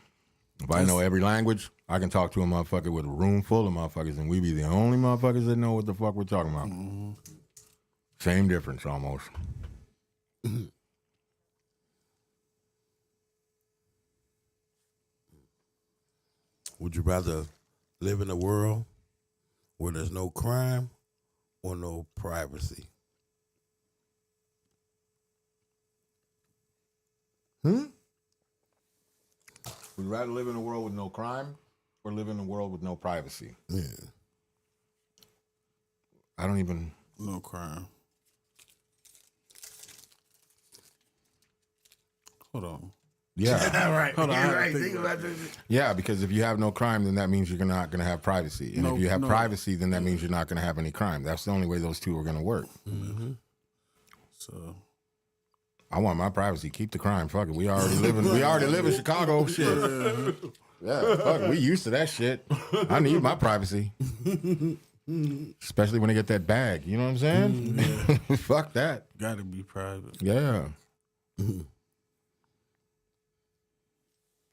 if I know every language, I can talk to a motherfucker with a room full of motherfuckers, and we be the only motherfuckers that know what the fuck we're talking about. Mm-hmm. Same difference, almost. Would you rather live in a world where there's no crime or no privacy? Would you rather live in a world with no crime or live in a world with no privacy? Yeah. I don't even... No crime. Hold on. Yeah. Right. Hold on. Right. Think about this. Yeah, because if you have no crime, then that means you're not going to have privacy. And if you have privacy, then that means you're not going to have any crime. That's the only way those two are going to work. Mm-hmm. So... I want my privacy. Keep the crime. Fuck it. We already live in Chicago. Shit. Yeah. Fuck it. We used to that shit. I need my privacy. Especially when I get that bag. You know what I'm saying? Yeah. Fuck that. Gotta be private. Yeah.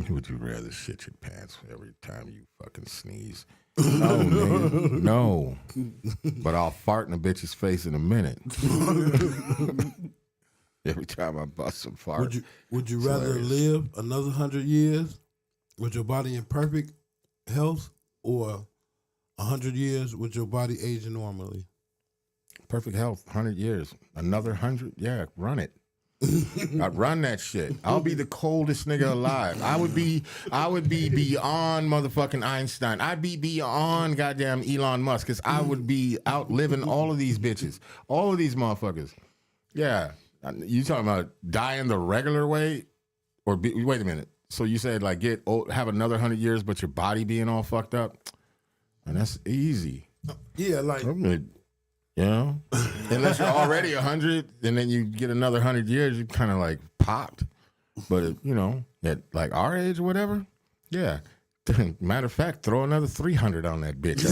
Would you rather shit your pants every time you fucking sneeze? No, nigga. No. But I'll fart in a bitch's face in a minute. Every time I bust some fart. Would you rather live another 100 years with your body in perfect health or 100 years with your body aging normally? Perfect health, 100 years. Another 100? Yeah, run it. I'd run that shit. I'll be the coldest nigga alive. I would be beyond motherfucking Einstein. I'd be beyond goddamn Elon Musk because I would be outliving all of these bitches. All of these motherfuckers. Yeah. You talking about dying the regular way? Or wait a minute. So you said like have another 100 years but your body being all fucked up? And that's easy. Yeah, like... You know? Unless you're already 100 and then you get another 100 years, you kind of like popped. But, at like our age or whatever, yeah. Matter of fact, throw another 300 on that bitch.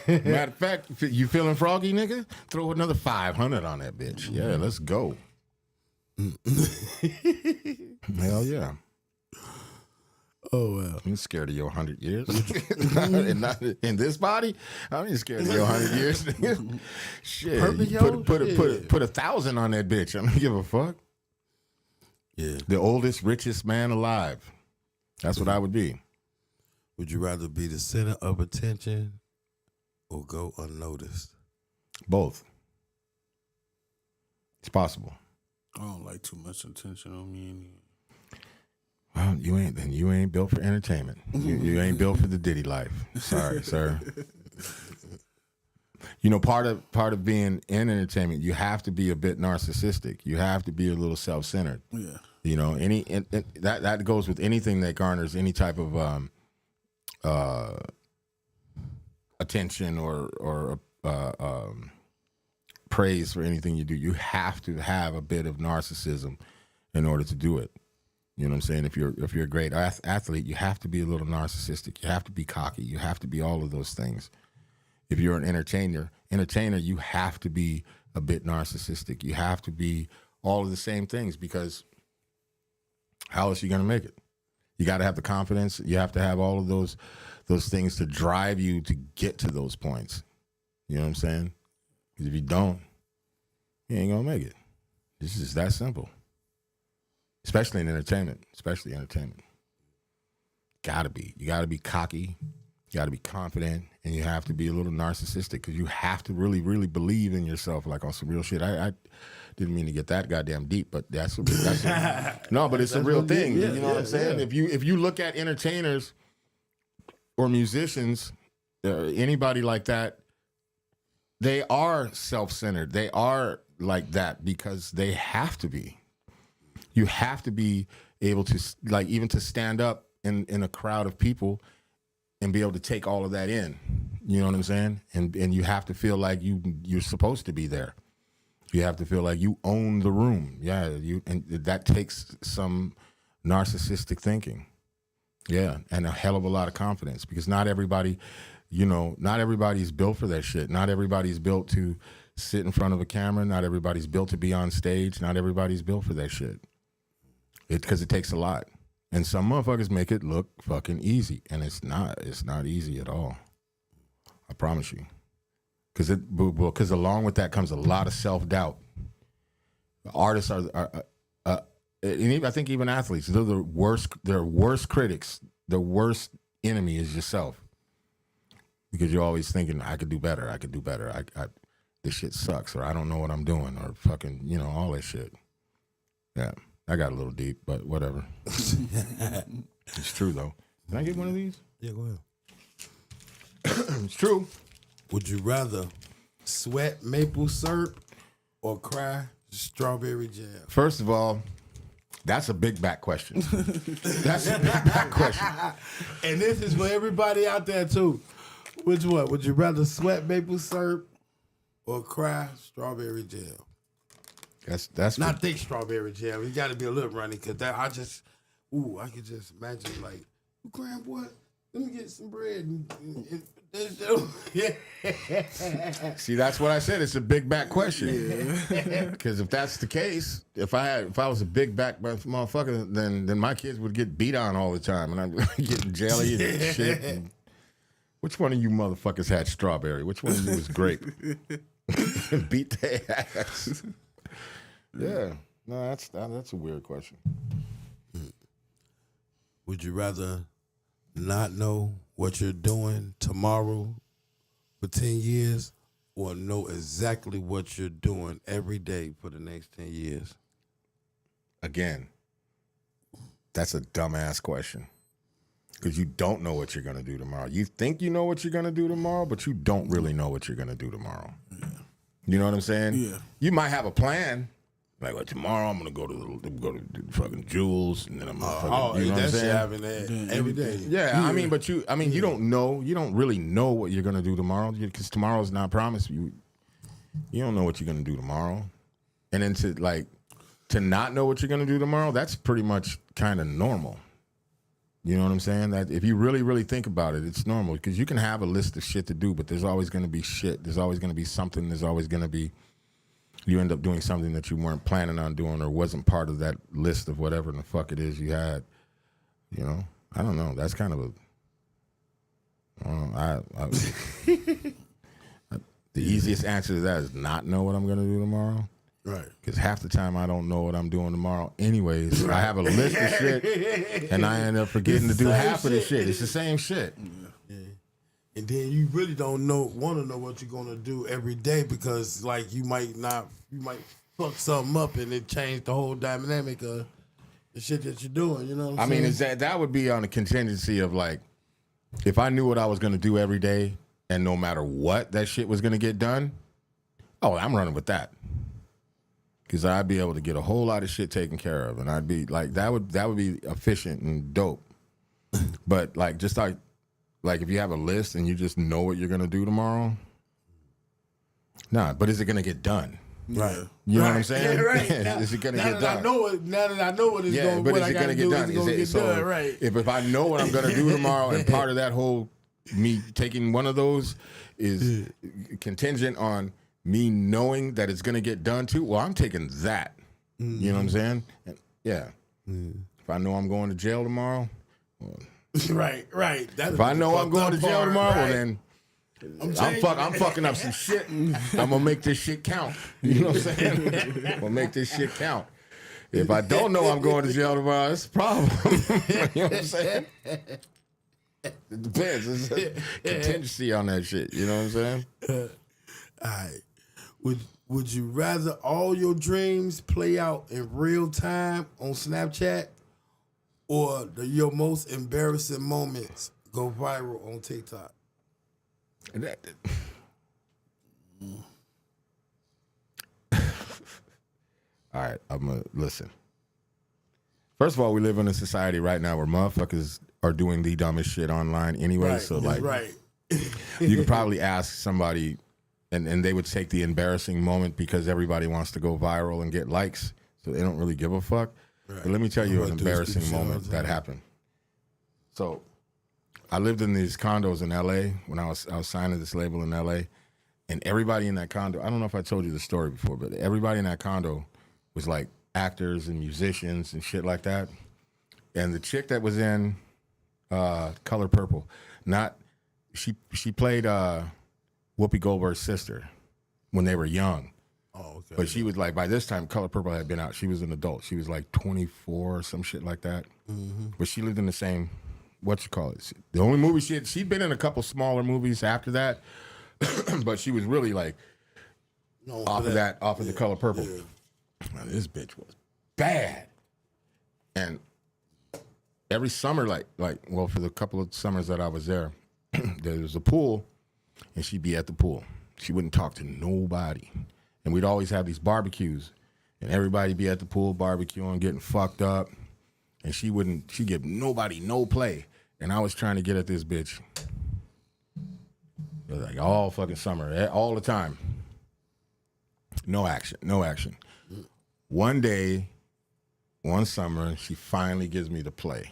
Matter of fact, you feeling froggy, nigga? Throw another 500 on that bitch. Yeah, let's go. Hell yeah. Oh, well. I'm scared of your 100 years. And not in this body, I'm not scared of your 100 years. Shit. Put 1,000 on that bitch. I don't give a fuck. Yeah. The oldest, richest man alive. That's what I would be. Would you rather be the center of attention or go unnoticed? Both. It's possible. I don't like too much attention on me anyway. Well, you ain't built for entertainment. You ain't built for the Diddy life. Sorry, sir. Part of being in entertainment, you have to be a bit narcissistic. You have to be a little self-centered. Yeah. That goes with anything that garners any type of attention or praise for anything you do. You have to have a bit of narcissism in order to do it. You know what I'm saying? If you're a great athlete, you have to be a little narcissistic. You have to be cocky. You have to be all of those things. If you're an entertainer, you have to be a bit narcissistic. You have to be all of the same things, because how else are you going to make it? You got to have the confidence. You have to have all of those things to drive you to get to those points. You know what I'm saying? Because if you don't, you ain't going to make it. This is that simple. Especially in entertainment. Gotta be. You got to be cocky. You got to be confident. And you have to be a little narcissistic, because you have to really, really believe in yourself, like on some real shit. I didn't mean to get that goddamn deep, but that's no, but it's a real thing. You know what I'm saying? Yeah. If you look at entertainers or musicians, anybody like that, they are self-centered. They are like that because they have to be. You have to be able to, like, even to stand up in a crowd of people and be able to take all of that in. You know what I'm saying? And you have to feel like you're supposed to be there. You have to feel like you own the room. Yeah, and that takes some narcissistic thinking. Yeah, and a hell of a lot of confidence, because not everybody, not everybody's built for that shit. Not everybody's built to sit in front of a camera. Not everybody's built to be on stage. Not everybody's built for that shit. Because it takes a lot. And some motherfuckers make it look fucking easy, and it's not. It's not easy at all. I promise you. Because along with that comes a lot of self-doubt. Artists are I think even athletes, they're the worst. They're worst critics. The worst enemy is yourself, because you're always thinking, I could do better. I could do better. This shit sucks, or I don't know what I'm doing, or fucking, all that shit. Yeah, I got a little deep, but whatever. It's true though. Can I get one of these? Yeah, go ahead. It's true. Would you rather sweat maple syrup or cry strawberry jam? First of all, that's a big back question. That's a big back question. And this is for everybody out there too. Which one? Would you rather sweat maple syrup or cry strawberry jam? That's not thick strawberry jam. You got to be a little runny, because I could just imagine, like, you crying, boy? Let me get some bread and See, that's what I said. It's a big back question. Because if that's the case, if I was a big back motherfucker, then my kids would get beat on all the time, and I'd get in jelly and shit. And which one of you motherfuckers had strawberry? Which one of you was grape? Beat their ass. Yeah. No, that's a weird question. Would you rather not know what you're doing tomorrow for 10 years, or know exactly what you're doing every day for the next 10 years? Again, that's a dumbass question, because you don't know what you're going to do tomorrow. You think you know what you're going to do tomorrow, but you don't really know what you're going to do tomorrow. Yeah. You know what I'm saying? Yeah. You might have a plan. Like, well, tomorrow I'm gonna go to fucking Jules, and then I'm gonna fucking, you know what I'm saying? Happening every day. Yeah, I mean, but you don't know, you don't really know what you're gonna do tomorrow, because tomorrow's not promised. You don't know what you're gonna do tomorrow, and then to not know what you're gonna do tomorrow, that's pretty much kind of normal. You know what I'm saying? That if you really, really think about it, it's normal, because you can have a list of shit to do, but there's always gonna be shit. There's always gonna be something. There's always gonna be. You end up doing something that you weren't planning on doing, or wasn't part of that list of whatever the fuck it is you had. I don't know. That's kind of the easiest answer to that is not know what I'm going to do tomorrow. Right. Because half the time I don't know what I'm doing tomorrow anyways. Right. I have a list of shit, and I end up forgetting to do half of the shit. It's the same shit. Yeah. And then you really don't want to know what you're gonna do every day, because like you might fuck something up and it change the whole dynamic of the shit that you're doing. You know what I'm saying? I mean, that would be on a contingency of, like, if I knew what I was gonna do every day, and no matter what that shit was gonna get done, I'm running with that, because I'd be able to get a whole lot of shit taken care of, and I'd be like, that would be efficient and dope. But like, just like if you have a list and you just know what you're gonna do tomorrow, nah. But is it gonna get done? Right. You know what I'm saying? Right. Is it gonna get done? Now that I know what it's going, but what is I it gotta gonna get do, done? it's gonna get done. Right. If I know what I'm gonna do tomorrow, and part of that whole me taking one of those is contingent on me knowing that it's gonna get done too. Well, I'm taking that. You know what I'm saying? And, yeah. If I know I'm going to jail tomorrow, well, Right. if I know I'm going to jail tomorrow, well, then I'm fucking up some shit. I'm gonna make this shit count. You know what I'm saying? I'm gonna make this shit count. If I don't know I'm going to jail tomorrow, it's a problem. You know what I'm saying? It depends. There's a contingency on that shit. You know what I'm saying? All right. Would you rather all your dreams play out in real time on Snapchat, or your most embarrassing moments go viral on TikTok? And that, all right, I'm gonna listen. First of all, we live in a society right now where motherfuckers are doing the dumbest shit online anyway. Right, so like, right. you could probably ask somebody, and they would take the embarrassing moment because everybody wants to go viral and get likes, so they don't really give a fuck. Right. But let me tell you an embarrassing moment that happened. So, I lived in these condos in LA when I was signing this label in LA, and everybody in that condo, I don't know if I told you the story before, but everybody in that condo was like actors and musicians and shit like that. And the chick that was in Color Purple, she played Whoopi Goldberg's sister when they were young. Oh, okay. But she was like, by this time, Color Purple had been out. She was an adult. She was like 24 or some shit like that. Mm-hmm. But she lived in the same, the only movie she'd been in a couple smaller movies after that, but she was really like off of the Color Purple. Yeah. Now, this bitch was bad. And every summer, for the couple of summers that I was there, there was a pool, and she'd be at the pool. She wouldn't talk to nobody. And we'd always have these barbecues, and everybody'd be at the pool barbecuing, getting fucked up, and she'd give nobody no play. And I was trying to get at this bitch like all fucking summer, all the time. No action. One day, one summer, she finally gives me the play.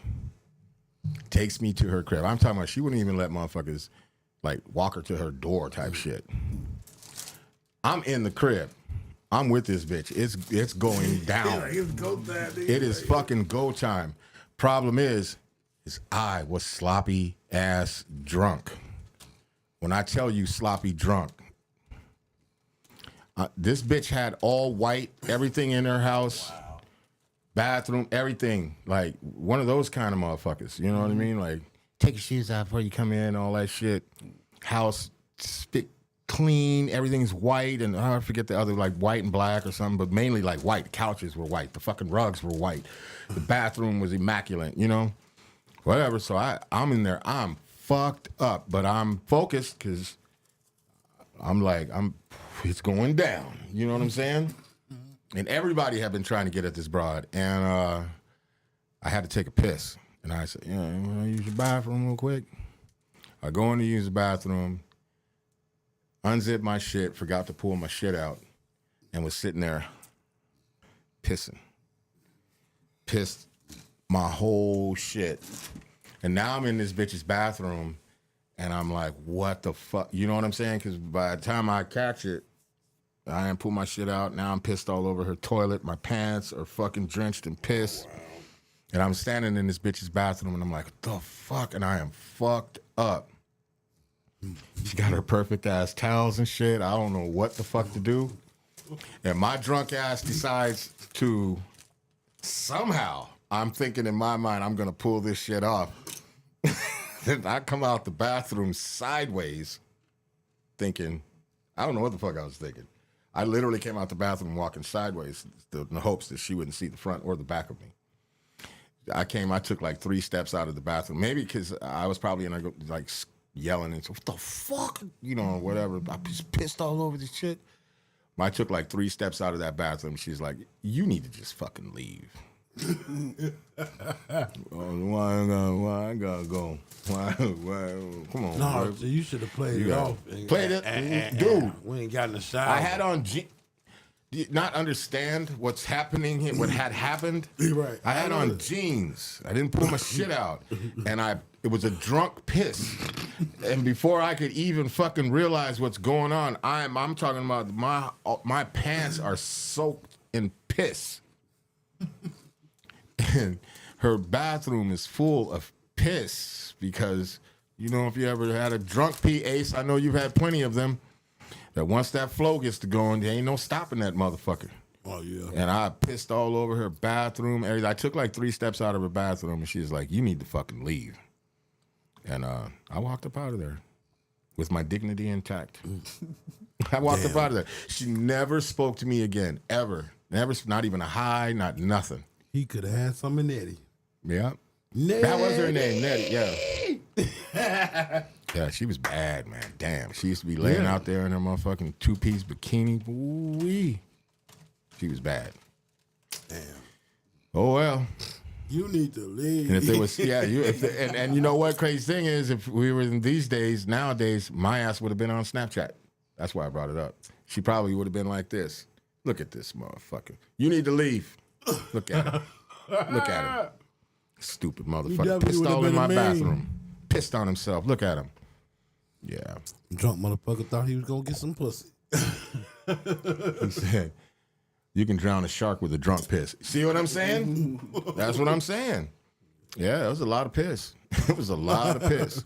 Takes me to her crib. I'm talking about she wouldn't even let motherfuckers like walk her to her door type shit. I'm in the crib. I'm with this bitch. It's going down. It's go time. It is fucking go time. Problem is I was sloppy ass drunk. When I tell you sloppy drunk, this bitch had all white, everything in her house, bathroom, everything. Like one of those kind of motherfuckers. You know what I mean? Like take your shoes off before you come in, all that shit. House spit clean, everything's white, and I forget the other, like white and black or something, but mainly like white. The couches were white. The fucking rugs were white. The bathroom was immaculate, you know? Whatever. So I'm in there. I'm fucked up, but I'm focused because it's going down. You know what I'm saying? And everybody had been trying to get at this broad, and I had to take a piss. And I said, you want to use your bathroom real quick? I go in to use the bathroom, unzip my shit, forgot to pull my shit out, and was sitting there pissing. Pissed my whole shit. And now I'm in this bitch's bathroom, and I'm like, what the fuck? You know what I'm saying? Because by the time I catch it, I didn't pull my shit out. Now I'm pissed all over her toilet. My pants are fucking drenched in piss. Wow. And I'm standing in this bitch's bathroom, and I'm like, what the fuck? And I am fucked up. She got her perfect ass towels and shit. I don't know what the fuck to do. And my drunk ass decides to somehow, I'm thinking in my mind, I'm going to pull this shit off. Then I come out the bathroom sideways thinking, I don't know what the fuck I was thinking. I literally came out the bathroom walking sideways in the hopes that she wouldn't see the front or the back of me. I took like 3 steps out of the bathroom, maybe because I was probably in a, like yelling and what the fuck, you know, whatever. I was pissed all over this shit. I took like 3 steps out of that bathroom. She's like, you need to just fucking leave. Why I gotta go? Why? Come on. No, so you should have played it off. Played it, dude. We ain't got in the shower. I had on not understand what's happening here, what had happened. Right. I had on jeans. I didn't pull my shit out. And it was a drunk piss. And before I could even fucking realize what's going on, I'm talking about my pants are soaked in piss. And her bathroom is full of piss because, you know, if you ever had a drunk pee, Ace, I know you've had plenty of them, that once that flow gets to going, there ain't no stopping that motherfucker. Oh, yeah. And I pissed all over her bathroom. I took like 3 steps out of her bathroom, and she was like, you need to fucking leave. And I walked up out of there with my dignity intact. I walked up out of there. She never spoke to me again, ever. Never, not even a hi, not nothing. He could have had some in Nettie. Yeah. Nettie. That was her name, Nettie, yeah. Yeah, she was bad, man. Damn. She used to be laying out there in her motherfucking 2-piece bikini. Ooh-wee. She was bad. Damn. Oh, well. You need to leave. And if there was, and you know what crazy thing is, if we were in these days, nowadays, my ass would have been on Snapchat. That's why I brought it up. She probably would have been like this. Look at this motherfucker. You need to leave. Look at him. Look at him. Stupid motherfucker. Pissed all in my bathroom. Pissed on himself. Look at him. Yeah. Drunk motherfucker thought he was going to get some pussy. He said, you can drown a shark with a drunk piss. See what I'm saying? That's what I'm saying. Yeah, it was a lot of piss. It was a lot of piss.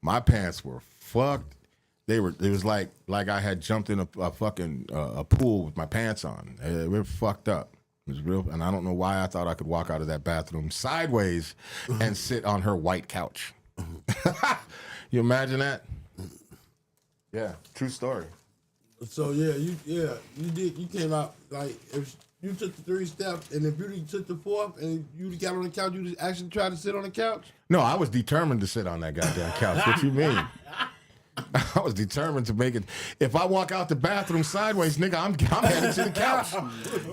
My pants were fucked. It was like I had jumped in a fucking a pool with my pants on. They were fucked up. It was real, and I don't know why I thought I could walk out of that bathroom sideways and sit on her white couch. You imagine that? Yeah, true story. So you came out like if you took the 3 steps and if you took the 4th and you got on the couch, you just actually tried to sit on the couch? No, I was determined to sit on that goddamn couch. What you mean? I was determined to make it. If I walk out the bathroom sideways, nigga, I'm headed to the couch.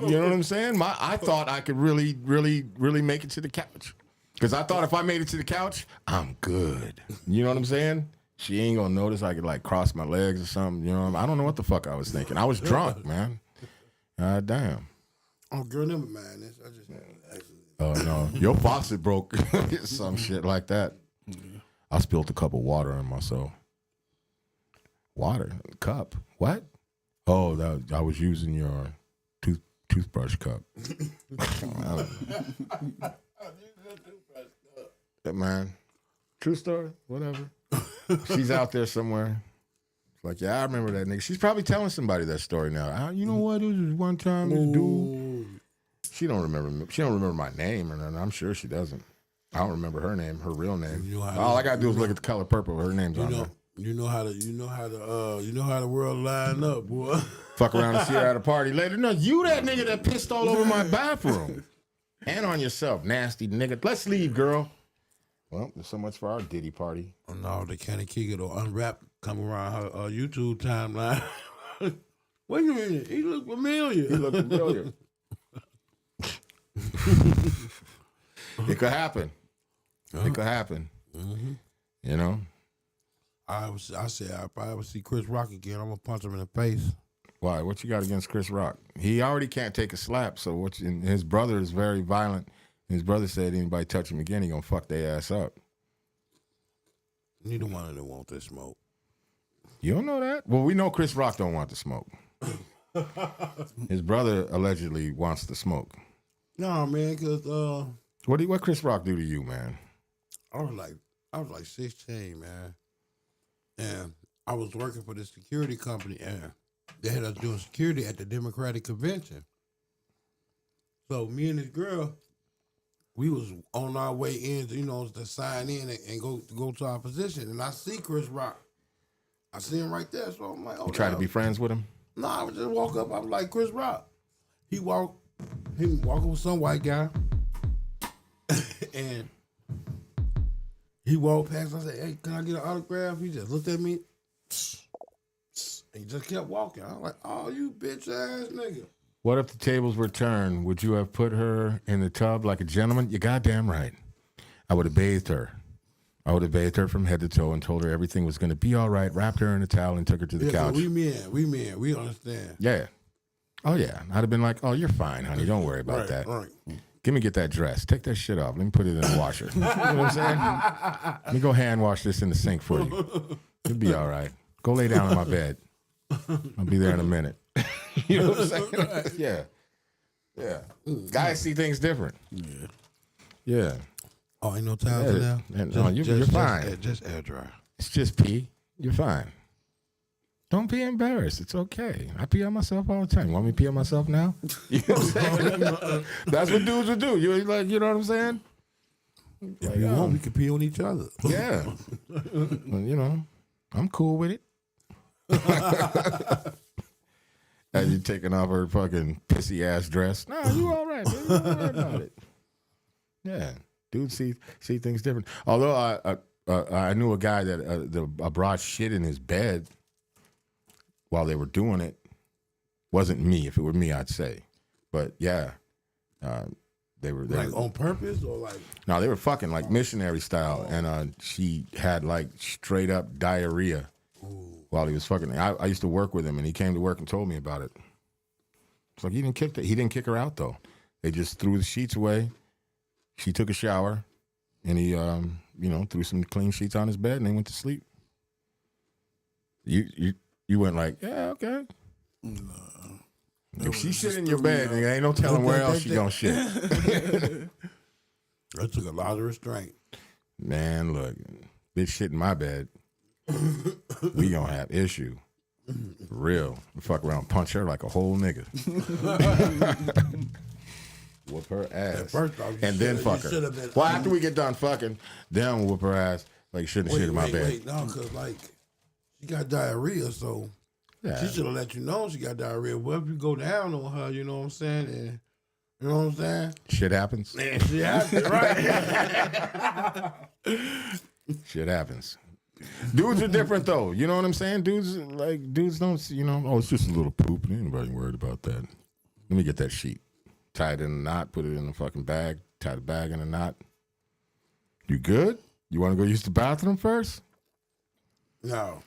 You know what I'm saying? I thought I could really, really, really make it to the couch. Because I thought if I made it to the couch, I'm good. You know what I'm saying? She ain't gonna notice I could like cross my legs or something. You know, I don't know what the fuck I was thinking. I was drunk, man. God damn. Oh, girl, never mind this. I just actually. Oh no, your faucet broke. Some shit like that. I spilled a cup of water on myself. Water cup? What? Oh, I was using your toothbrush cup. Yeah, man, true story. Whatever. She's out there somewhere. It's like, yeah, I remember that nigga. She's probably telling somebody that story now. You know what? It was one time this dude. She don't remember. She don't remember my name or nothing. I'm sure she doesn't. I don't remember her name, her real name. You know all I gotta do is look at the color purple. Her name's on there. You know how the world line up, boy. Fuck around and see her at a party later. No, you that nigga that pissed all over my bathroom. And on yourself, nasty nigga. Let's leave, girl. Well, there's so much for our Diddy party. Oh, no, they can't kick it or unwrap come around her YouTube timeline. Wait a minute, he look familiar. He look familiar. It could happen. It could happen. Mm-hmm. You know? I said, if I ever see Chris Rock again, I'm going to punch him in the face. Why? What you got against Chris Rock? He already can't take a slap, so his brother is very violent. His brother said anybody touch him again, he going to fuck their ass up. Neither one of them want this smoke. You don't know that? Well, we know Chris Rock don't want the smoke. His brother allegedly wants the smoke. No, man, because... What Chris Rock do to you, man? I was like 16, man. And I was working for this security company, and they had us doing security at the Democratic Convention. So me and this girl, we was on our way in, to sign in and go to our position. And I see Chris Rock. I see him right there. So I'm like, oh, you try to be friends with him? No, I would just walk up. I was like, Chris Rock. He walked with some white guy. And he walked past. I said, hey, can I get an autograph? He just looked at me. And he just kept walking. I was like, oh, you bitch ass nigga. What if the tables were turned? Would you have put her in the tub like a gentleman? You're goddamn right. I would have bathed her. I would have bathed her from head to toe and told her everything was going to be all right, wrapped her in a towel and took her to the couch. So we men. We understand. Yeah. Oh, yeah. I'd have been like, oh, you're fine, honey. Don't worry about that. Get that dress. Take that shit off. Let me put it in the washer. You know what I'm saying? Let me go hand wash this in the sink for you. You'll be all right. Go lay down in my bed. I'll be there in a minute. You know what I'm saying? Yeah. Yeah. Guys see things different. Yeah. Oh, ain't no towels now? No, you're fine. Just air dry. It's just pee. You're fine. Don't be embarrassed. It's okay. I pee on myself all the time. You want me to pee on myself now? You know what I'm saying? That's what dudes would do. You know what I'm saying? If you want, we can pee on each other. Yeah. You know, I'm cool with it. As you taking off her fucking pissy ass dress. No, you all right, man. Don't worry about it. Yeah. Dudes see things different. Although I knew a guy that brought shit in his bed while they were doing it. Wasn't me. If it were me, I'd say. But yeah, they were like on purpose or like. No, they were fucking like missionary style, and she had like straight up diarrhea while he was fucking. I used to work with him, and he came to work and told me about it. It's like he didn't kick her out though. They just threw the sheets away. She took a shower, and he threw some clean sheets on his bed, and they went to sleep. You went like, yeah, okay. No. If she shit in your bed, there ain't no telling where else she gonna shit. That took a lot of restraint. Man, look, bitch shit in my bed, we gonna have issue. For real. Fuck around, punch her like a whole nigga. Whoop her ass. First off, and then fuck her. Well, after we get done fucking, then we'll whoop her ass like shouldn't shit in my bed. Wait, no, because like she got diarrhea, so she should have let you know she got diarrhea. Well, if you go down on her, you know what I'm saying? And, you know what I'm saying? Shit happens. Man, shit happens, right? Shit happens. Dudes are different though. You know what I'm saying? Dudes don't, it's just a little poop. Ain't nobody worried about that. Let me get that sheet. Tie it in a knot, put it in a fucking bag, tie the bag in a knot. You good? You want to go use the bathroom first? No.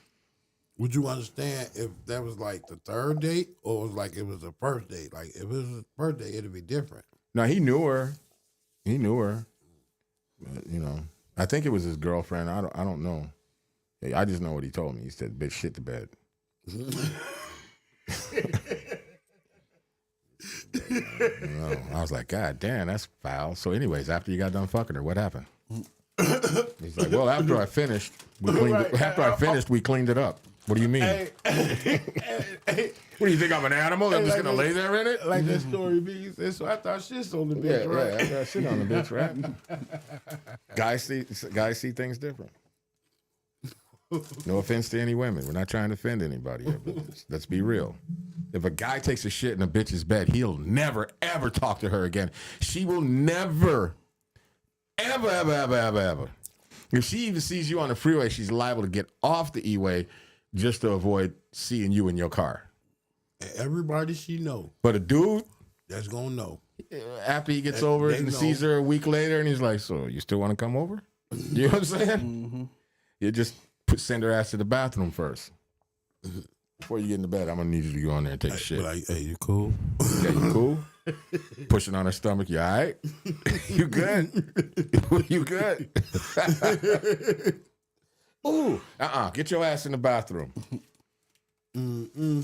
Would you understand if that was like the third date or was like it was the first date? Like if it was the first date, it'd be different. No, he knew her. But, I think it was his girlfriend. I don't know. I just know what he told me. He said, bitch, shit the bed. I was like, God damn, that's foul. So anyways, after you got done fucking her, what happened? He's like, well, after I finished, we cleaned it up. What do you mean? What do you think, I'm an animal? I'm just going to lay there in it? Like that story be. So I thought shit's on the bitch, right? Yeah, I thought shit on the bitch, right? Guys see things different. No offense to any women. We're not trying to offend anybody here, but let's be real. If a guy takes a shit in a bitch's bed, he'll never, ever talk to her again. She will never, ever. If she even sees you on the freeway, she's liable to get off the E-way just to avoid seeing you in your car. And everybody she know. But a dude that's gonna know. After he gets over it and sees her a week later, and he's like, so you still want to come over? You know what I'm saying? Mm-hmm. You just send her ass to the bathroom first. Before you get into bed, I'm going to need you to go in there and take a shit. Like, hey, you cool? Yeah, you cool? Pushing on her stomach, you all right? You good? You good? Ooh, get your ass in the bathroom. Yeah,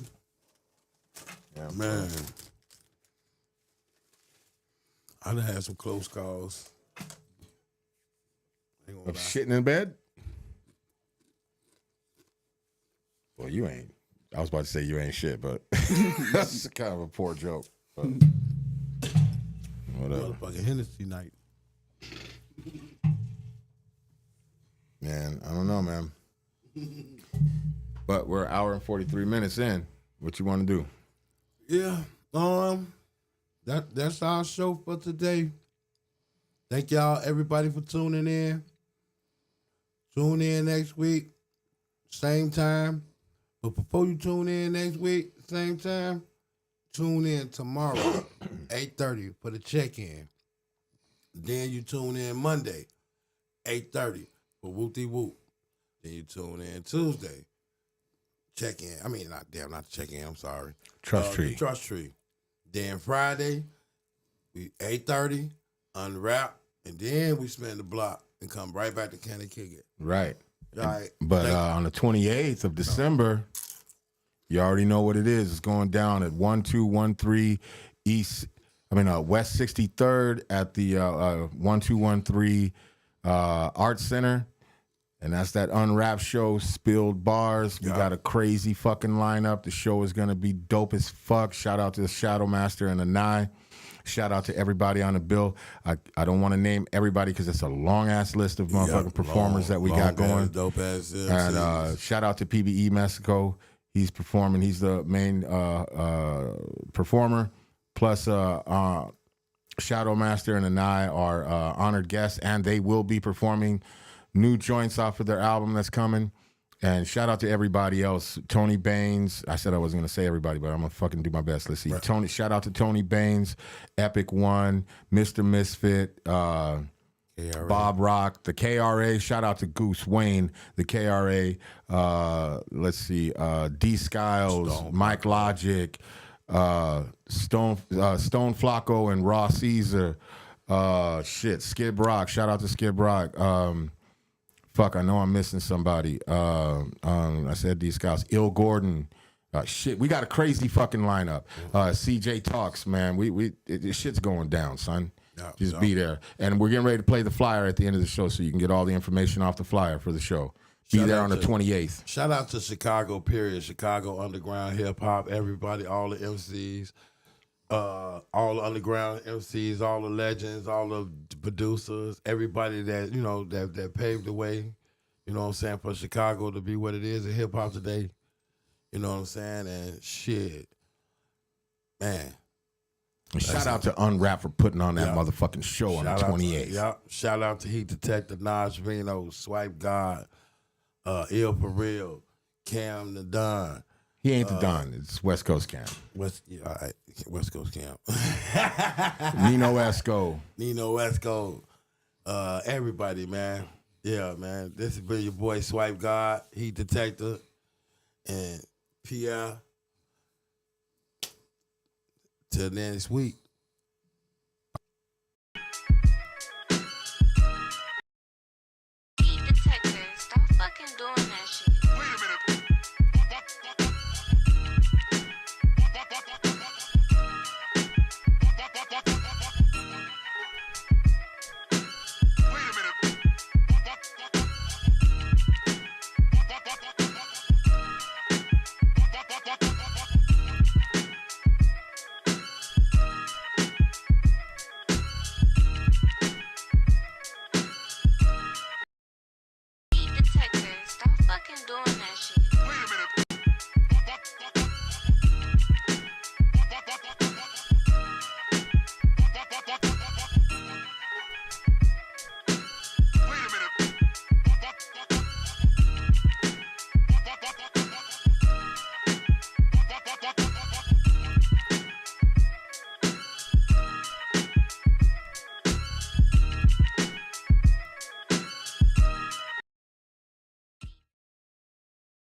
man. I done had some close calls. Of shitting in bed? Well, you ain't. I was about to say you ain't shit, but that's kind of a poor joke. But whatever. Motherfucking Hennessy night. Man, I don't know, man. But we're an hour and 43 minutes in. What you want to do? Yeah. That's our show for today. Thank y'all, everybody, for tuning in. Tune in next week, same time. But before you tune in next week, same time, tune in tomorrow, 8:30 for the check-in. Then you tune in Monday, 8:30 for Whoop-de-Whoop. Then you tune in Tuesday, check-in. I mean, not the check-in, I'm sorry. Trust Tree. Trust Tree. Then Friday, we 8:30, unwrap, and then we spin the block and come right back to Cana kick it. Right. All right. But on the 28th of December, you already know what it is. It's going down at 1213 West 63rd at the 1213 Art Center. And that's that Unwrapped show, Spilled Bars. We got a crazy fucking lineup. The show is going to be dope as fuck. Shout out to the Shadow Master and the Nye. Shout out to everybody on the bill. I don't want to name everybody because it's a long-ass list of motherfucking performers that we got going. Dope ass. And shout out to PBE Mexico. He's performing. He's the main performer. Plus, Shadow Master and the Nye are honored guests, and they will be performing new joints off of their album that's coming. And shout out to everybody else. Tony Baines. I said I wasn't going to say everybody, but I'm going to fucking do my best. Let's see. Right. Shout out to Tony Baines, Epic One, Mr. Misfit, Bob Rock, the KRA. Shout out to Goose Wayne, the KRA. Let's see. D Skiles, Mike Logic, Stone Flacco and Raw Caesar. Skid Rock. Shout out to Skid Rock. Fuck, I know I'm missing somebody. I said these guys. Il Gordon. We got a crazy fucking lineup. CJ Talks, man. This shit's going down, son. Just be there. And we're getting ready to play the flyer at the end of the show so you can get all the information off the flyer for the show. Be there on the 28th. Shout out to Chicago, period. Chicago underground hip hop, everybody, all the MCs. All the underground MCs, all the legends, all the producers, everybody that, that paved the way, you know what I'm saying, for Chicago to be what it is in hip hop today. You know what I'm saying? And shit. Man. Shout out to Unwrap for putting on that motherfucking show on the 28th. Shout out to Heat Detective, Naj Vino, Swipe God, Ill For Real, Cam the Don. He ain't the Don. It's West Coast Camp. West Coast Camp. Nino Esco. Everybody, man. Yeah, man. This has been your boy Swipe God, Heat Detector, and Pierre. Till next week.